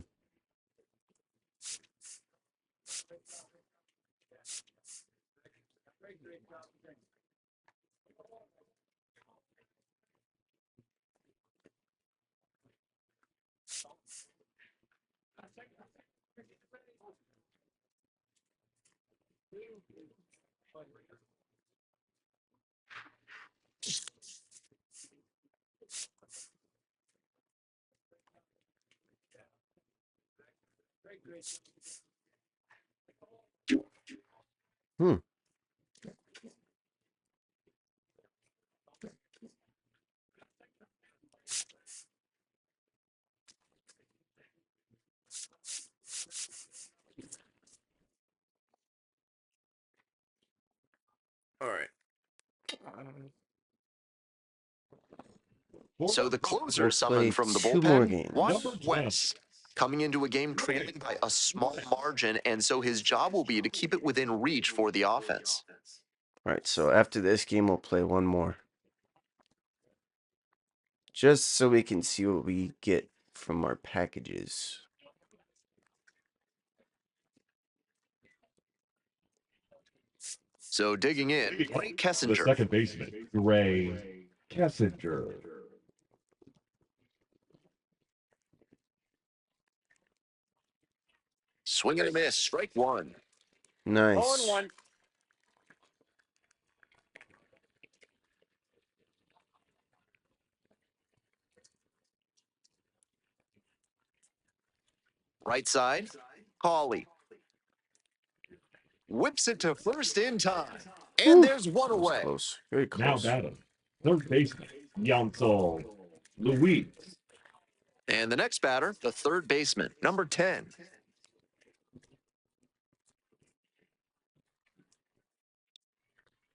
Hmm. All right. So the closer We'll summoned play from the 2 more bullpen, games. Wyatt West, coming into a game trailing by a small margin, and so his job will be to keep it within reach for the offense. All right, so after this game, we'll play one more. Just so we can see what we get from our packages. So digging in, Ray The Kessinger. second baseman, Ray Kessinger. Swing and a miss, strike one. Nice. Right side, Cawley. Whips it to first in time. And Whew, there's one that was away. close. Very Now close. batting, third baseman, Yancel Luis. And the next batter, the third baseman, number 10.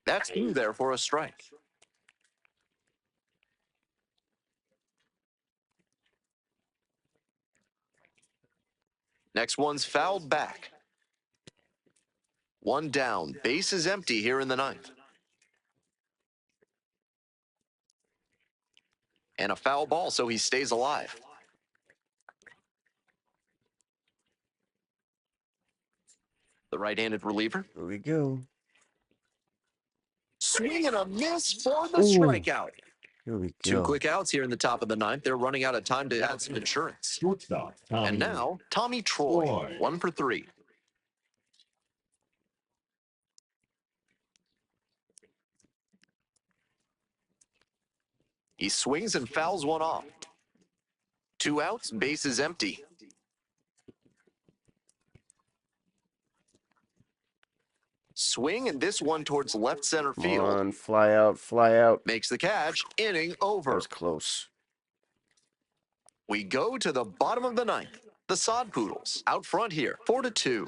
That's through there for a strike. Next one's fouled back. One down. Base is empty here in the ninth. And a foul ball, so he stays alive. The right-handed reliever. Here we go. Swing and a miss for the Ooh. strikeout. Here we go. 2 quick outs here in the top of the ninth. They're running out of time to add some insurance. Shortstop, And now, Tommy Troy, 1 for 3. He swings and fouls one off. 2 outs, base is empty. Swing, and this one towards left center Come field. on, fly out, fly out. Makes the catch, inning That over. was close. We go to the bottom of the ninth. The Sod Poodles out front here, 4-2.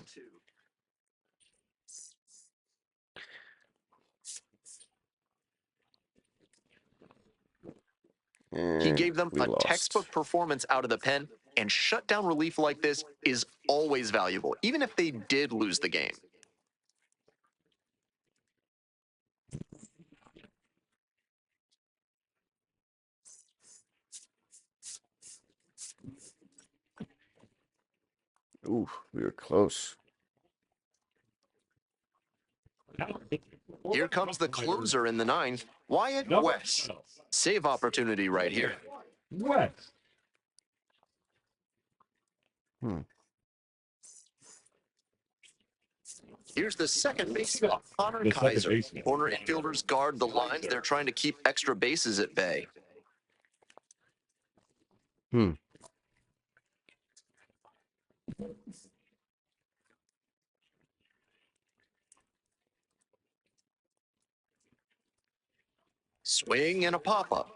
He And gave them we a lost. textbook performance out of the pen, and shutdown relief like this is always valuable, even if they did lose the game. Ooh, we were close. Here comes the closer in the ninth, Wyatt West. Save opportunity right here. West. Here's the second baseman, Connor Kaiser. Corner infielders guard the lines. They're trying to keep extra bases at bay. Swing and a pop-up.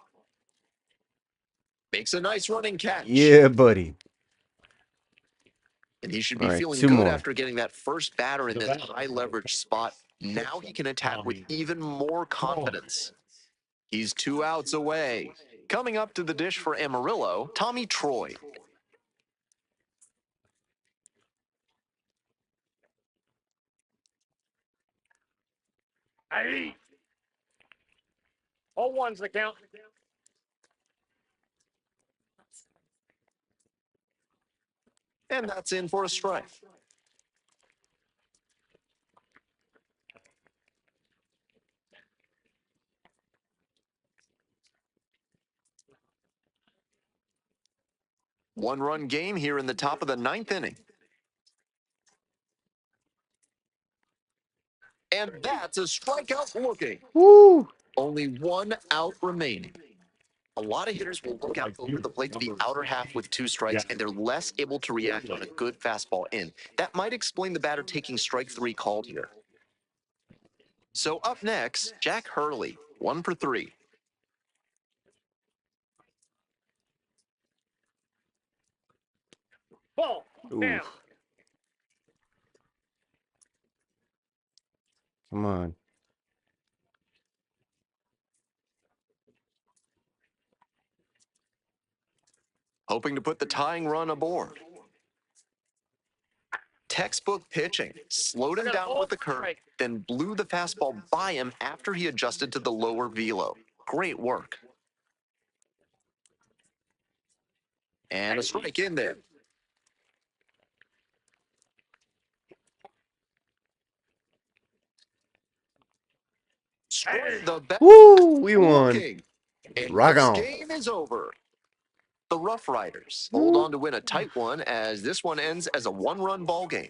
Makes a nice running catch. Yeah, buddy. And he should be All right, feeling 2 good more. after getting that first batter in this high leverage spot. Now he can attack with even more confidence. He's 2 outs away. Coming up to the dish for Amarillo, Tommy Troy. Hey. 0-1's the count. And that's in for a strike. One-run game here in the top of the ninth inning. And that's a strikeout looking. Woo! Only 1 out remaining. A lot of hitters will look out over the plate to the outer half with 2 strikes, and they're less able to react on a good fastball in. That might explain the batter taking strike 3 called here. So up next, Jack Hurley, 1 for 3. Ball. Ooh. Come on. Hoping to put the tying run aboard. Textbook pitching. Slowed him down with the curve, then blew the fastball by him after he adjusted to the lower velo. Great work. And a strike in there. Strike the bat. Woo! We won. Looking. And Rock this on. game is over. The Rough Riders hold on to win a tight one as this one ends as a 1-run ball game.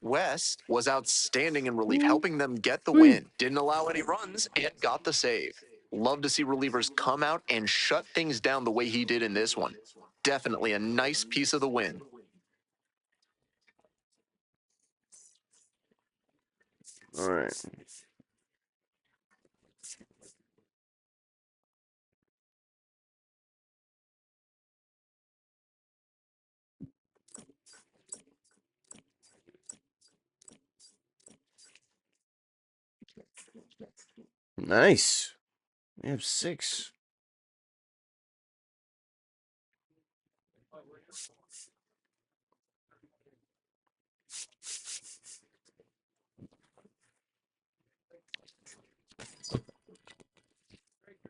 West was outstanding in relief, helping them get the win. Didn't allow any runs and got the save. Love to see relievers come out and shut things down the way he did in this one. Definitely a nice piece of the win. All right. Nice. We have 6.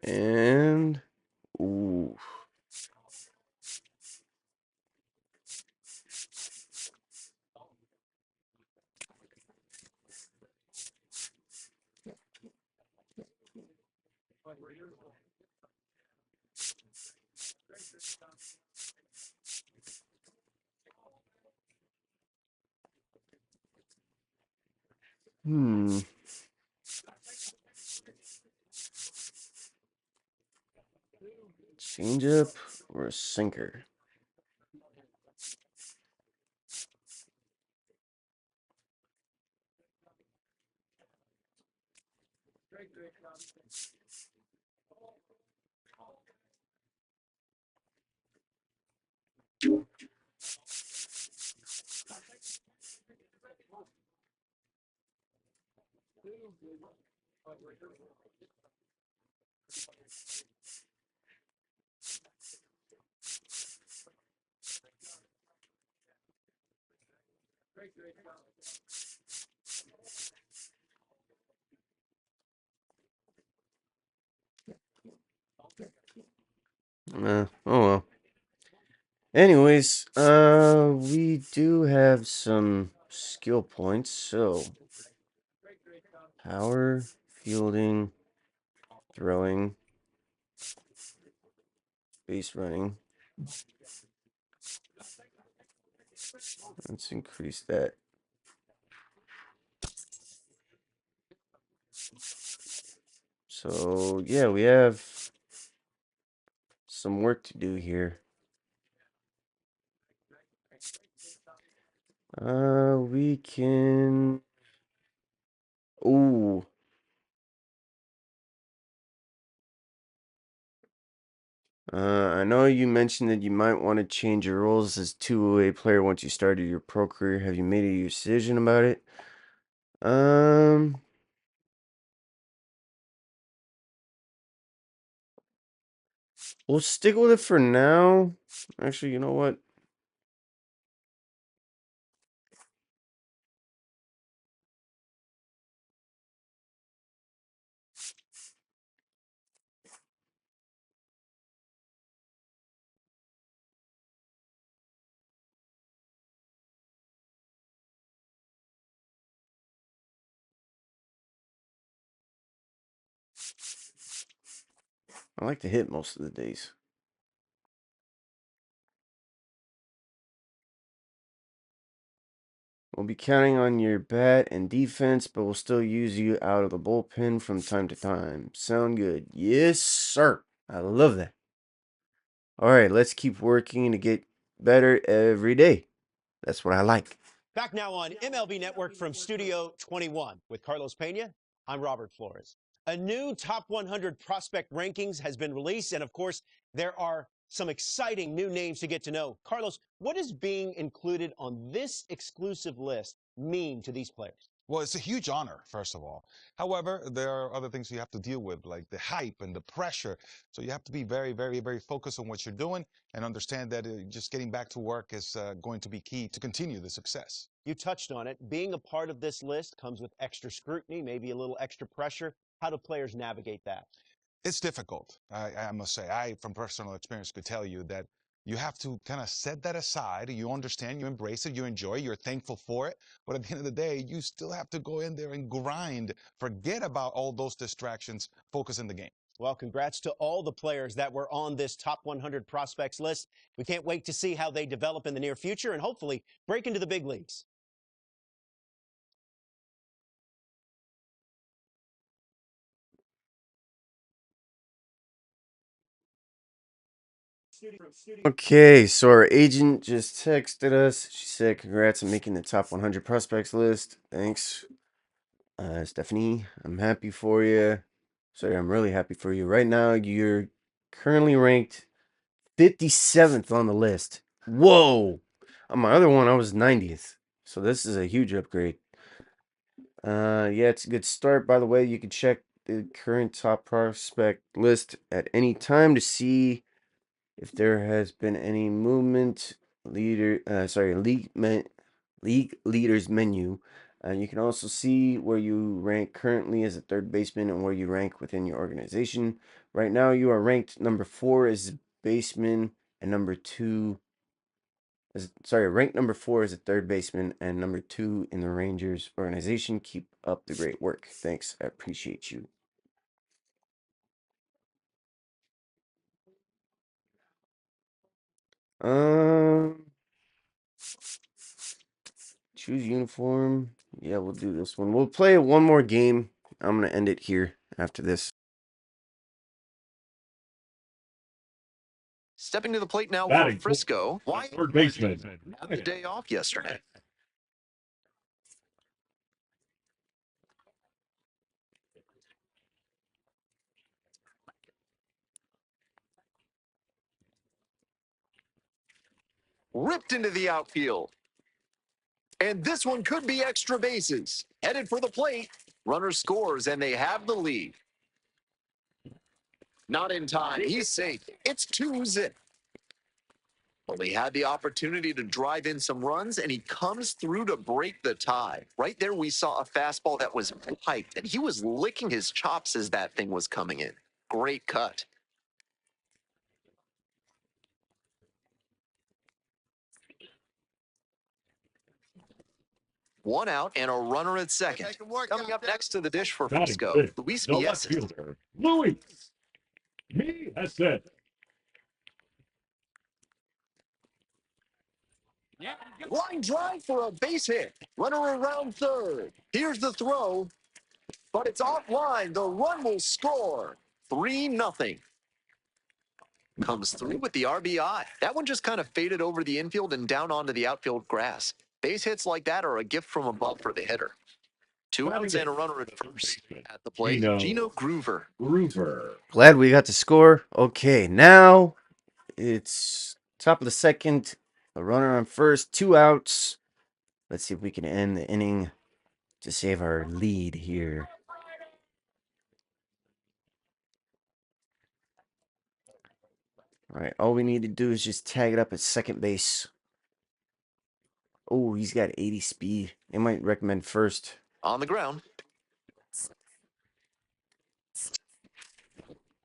And ooh. Hmm. Changeup or a sinker? Oh well. Anyways, we do have some skill points. So, power, fielding, throwing, base running. Let's increase that. So, yeah, we have some work to do here. We can. Ooh. I know you mentioned that you might want to change your roles as two-way player once you started your pro career. Have you made a decision about it? Um, we'll stick with it for now. Actually, you know what? I like to hit most of the days. We'll be counting on your bat and defense, but we'll still use you out of the bullpen from time to time. Sound good? Yes, sir. I love that. All right, let's keep working to get better every day. That's what I like. Back now on MLB Network from Studio 21 with Carlos Pena. I'm Robert Flores. A new top 100 prospect rankings has been released, and of course, there are some exciting new names to get to know. Carlos, what does being included on this exclusive list mean to these players? Well, it's a huge honor, first of all. However, there are other things you have to deal with, like the hype and the pressure. So you have to be very, very, very focused on what you're doing and understand that just getting back to work is going to be key to continue the success. You touched on it. Being a part of this list comes with extra scrutiny, maybe a little extra pressure. How do players navigate that? It's difficult, I must say. I, from personal experience, could tell you that you have to kind of set that aside. You understand, you embrace it, you enjoy it, you're thankful for it. But at the end of the day, you still have to go in there and grind. Forget about all those distractions, focus in the game. Well, congrats to all the players that were on this top 100 prospects list. We can't wait to see how they develop in the near future and hopefully break into the big leagues. Okay, so our agent just texted us. She said, "Congrats on making the top 100 prospects list. Thanks, Stephanie. I'm happy for you. Sorry, I'm really happy for you. Right now, you're currently ranked 57th on the list. Whoa! On my other one, I was 90th. So this is a huge upgrade. Yeah, it's a good start. By the way, you can check the current top prospect list at any time to see if there has been any movement. League leaders menu. You can also see where you rank currently as a third baseman and where you rank within your organization. Right now, you are ranked number 4 as baseman and number 2 ranked number 4 as a third baseman and number 2 in the Rangers organization. Keep up the great work. Thanks. I appreciate you. Choose uniform. Yeah, we'll do this one. We'll play one more game. I'm going to end it here after this. Stepping to the plate now for Batting Frisco. Why third baseman. had the day off yesterday? Ripped into the outfield. And this one could be extra bases. Headed for the plate. Runner scores, and they have the lead. Not in time. He's safe. It's 2-zip. Well, he had the opportunity to drive in some runs, and he comes through to break the tie. Right there, we saw a fastball that was piped, and he was licking his chops as that thing was coming in. Great cut. One out and a runner at second. Coming up next to the dish for Frisco, Luis The left Mieses. fielder, Louis. He has said. Line drive for a base hit. Runner around third. Here's the throw, but it's offline. The run will score. 3-0. Comes through with the RBI. That one just kind of faded over the infield and down onto the outfield grass. Base hits like that are a gift from above for the hitter. 2 outs and a runner at first. At the plate, Gino Groover. Glad we got to score. Okay, now it's top of the second. A runner on first, 2 outs. Let's see if we can end the inning to save our lead here. All right, all we need to do is just tag it up at second base. Oh, he's got 80 speed. They might recommend first. On the ground.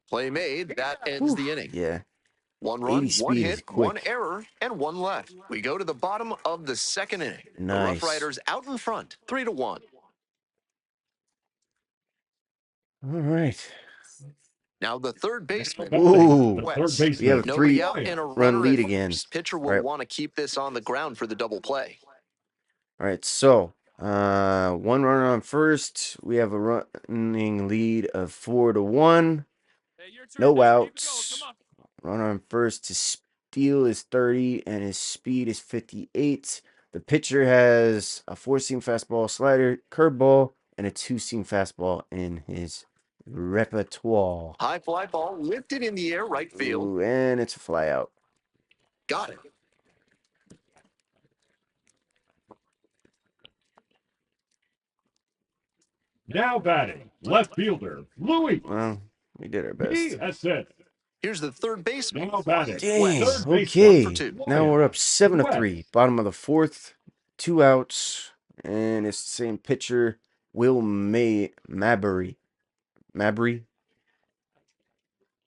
Play made. That ends the inning. Yeah. 1 run, 1 speed is hit, quick. 1 error, and 1 left. We go to the bottom of the second inning. Nice. The Rough Riders out in front, 3-1. All right. Now the third baseman. Ooh. West. We have a Nobody out and a run runner lead at again. first. Pitcher will Right. want to keep this on the ground for the double play. All right, so 1 runner on first. We have a running lead of 4-1. No outs. Runner on first. His steal is 30 and his speed is 58. The pitcher has a 4-seam fastball, slider, curveball, and a 2-seam fastball in his repertoire. High fly ball lifted in the air, right field. Ooh, and it's a fly out. Got it. Now batting, left fielder, Louis. Well, we did our He best. has said. Here's the third baseman. Now batting, Dang. third baseman. Okay. 1 for 2. Now we're up 7-3. Bottom of the fourth. 2 outs. And it's the same pitcher, Will Mabry. Mabry?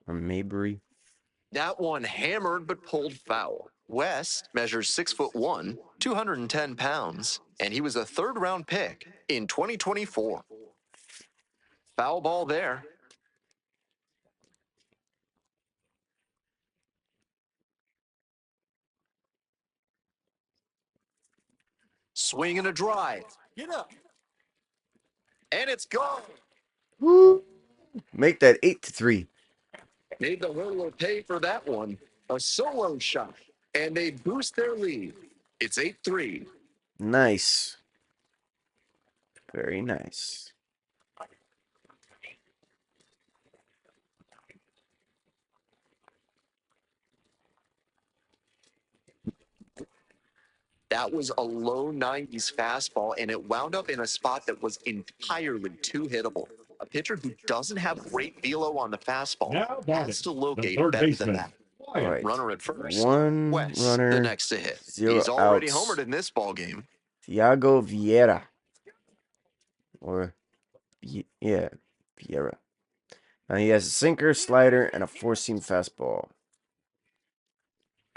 Or Mabry? That one hammered but pulled foul. West measures 6'1", 210 pounds, and he was a third-round pick in 2024. Foul ball there. Swing and a drive. Get up. And it's gone. Woo! Make that 8-3. Made the hurdler pay for that one. A solo shot. And they boost their lead. It's 8-3. Nice. Very nice. That was a low 90s fastball, and it wound up in a spot that was entirely too hittable. A pitcher who doesn't have great velo on the fastball has to locate better than that. All right. Runner at first. 1 West, runner. the next to hit. 0 He's already outs. homered in this ball game. Thiago Vieira. Or, yeah, Vieira. Now he has a sinker, slider, and a 4-seam fastball.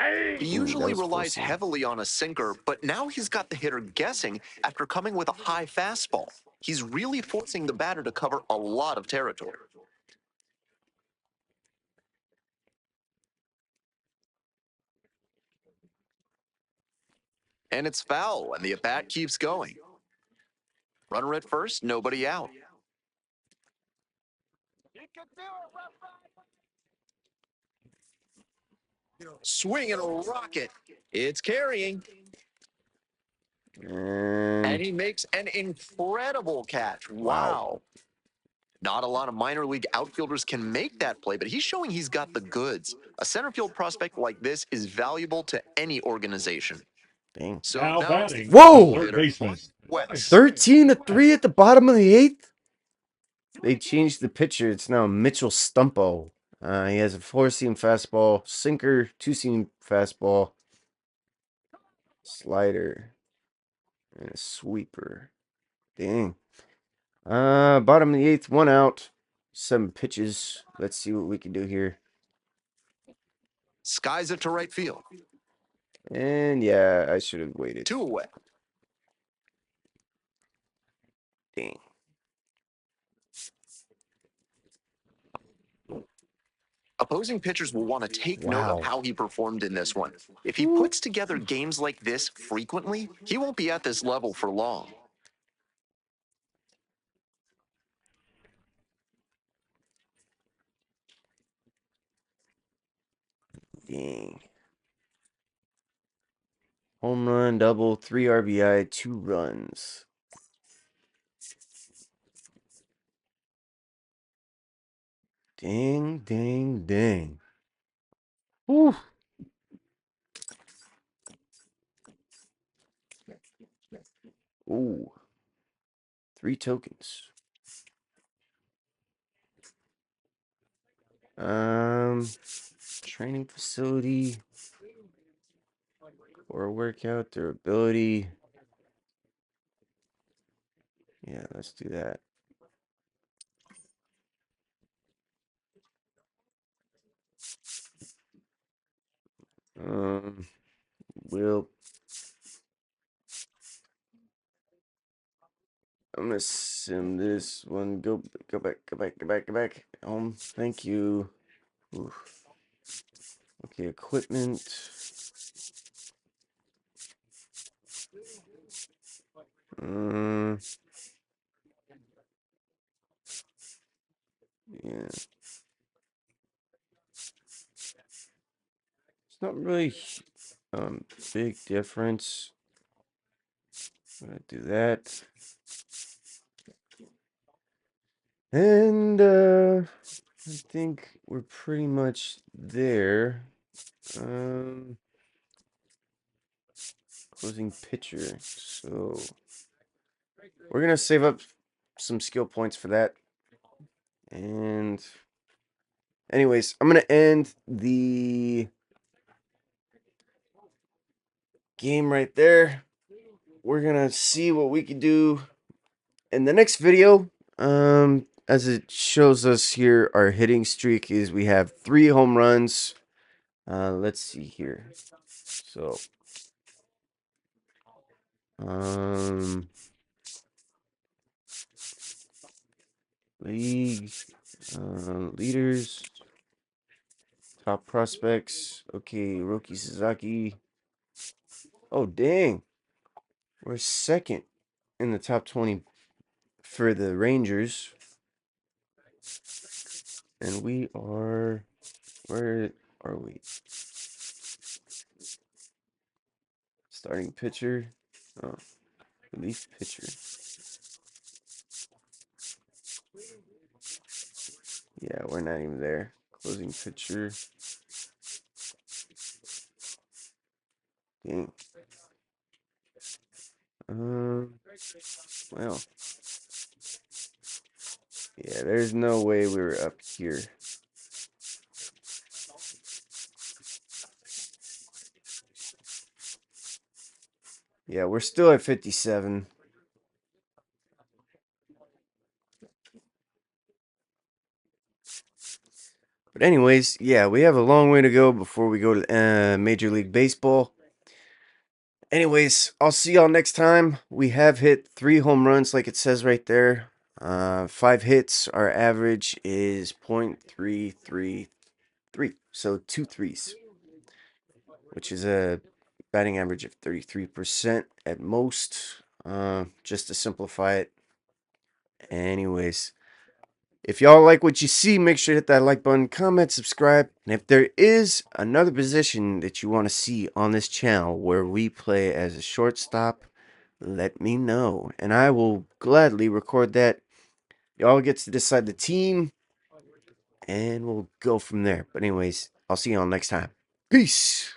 He Ooh, that usually was relies forcing. heavily on a sinker, but now he's got the hitter guessing after coming with a high fastball. He's really forcing the batter to cover a lot of territory. And it's foul, and the at-bat keeps going. Runner at first, nobody out. Swing and a rocket. It's carrying. And he makes an incredible catch. Wow. Wow. Not a lot of minor league outfielders can make that play, but he's showing he's got the goods. A center field prospect like this is valuable to any organization. Dang. So Now now it's the batting, Whoa! third baseman. West. 13-3 at the bottom of the 8th? They changed the pitcher. It's now Mitchell Stumpo. He has a 4-seam fastball, sinker, 2-seam fastball, slider, and a sweeper. Dang. Bottom of the 8th, 1 out, 7 pitches. Let's see what we can do here. Skies it to right field. And yeah, I should have waited. 2 away. Dang. Opposing pitchers will want to take note of Wow. how he performed in this one. If he puts together games like this frequently, he won't be at this level for long. Dang. Home run, double, 3 RBI, 2 runs. Dang, dang, dang. Whew. Ooh. 3 tokens. Training facility or workout, durability. Yeah, let's do that. Will I'm gonna sim this one. Go back. Thank you. Oof. Okay, equipment. Yeah. It's not really big difference. I'm gonna do that. And I think we're pretty much there. Closing pitcher. So we're gonna save up some skill points for that. And anyways, I'm gonna end the game right there. We're gonna see what we can do in the next video. As it shows us here, our hitting streak is we have 3 home runs. Let's see here. So league leaders, top prospects. Okay, Roki Sasaki. Oh dang, we're second in the top 20 for the Rangers, and we are. Where are we? Starting pitcher. Oh, relief pitcher. Yeah, we're not even there. Closing pitcher. Dang. Well. Yeah, there's no way we were up here. Yeah, we're still at 57. But anyways, yeah, we have a long way to go before we go to Major League Baseball. Anyways, I'll see y'all next time. We have hit 3 home runs like it says right there. 5 hits. Our average is .333. So 2 threes, which is a batting average of 33% at most. Just to simplify it. Anyways, if y'all like what you see, make sure to hit that like button, comment, subscribe. And if there is another position that you want to see on this channel where we play as a shortstop, let me know. And I will gladly record that. Y'all gets to decide the team. And we'll go from there. But anyways, I'll see y'all next time. Peace.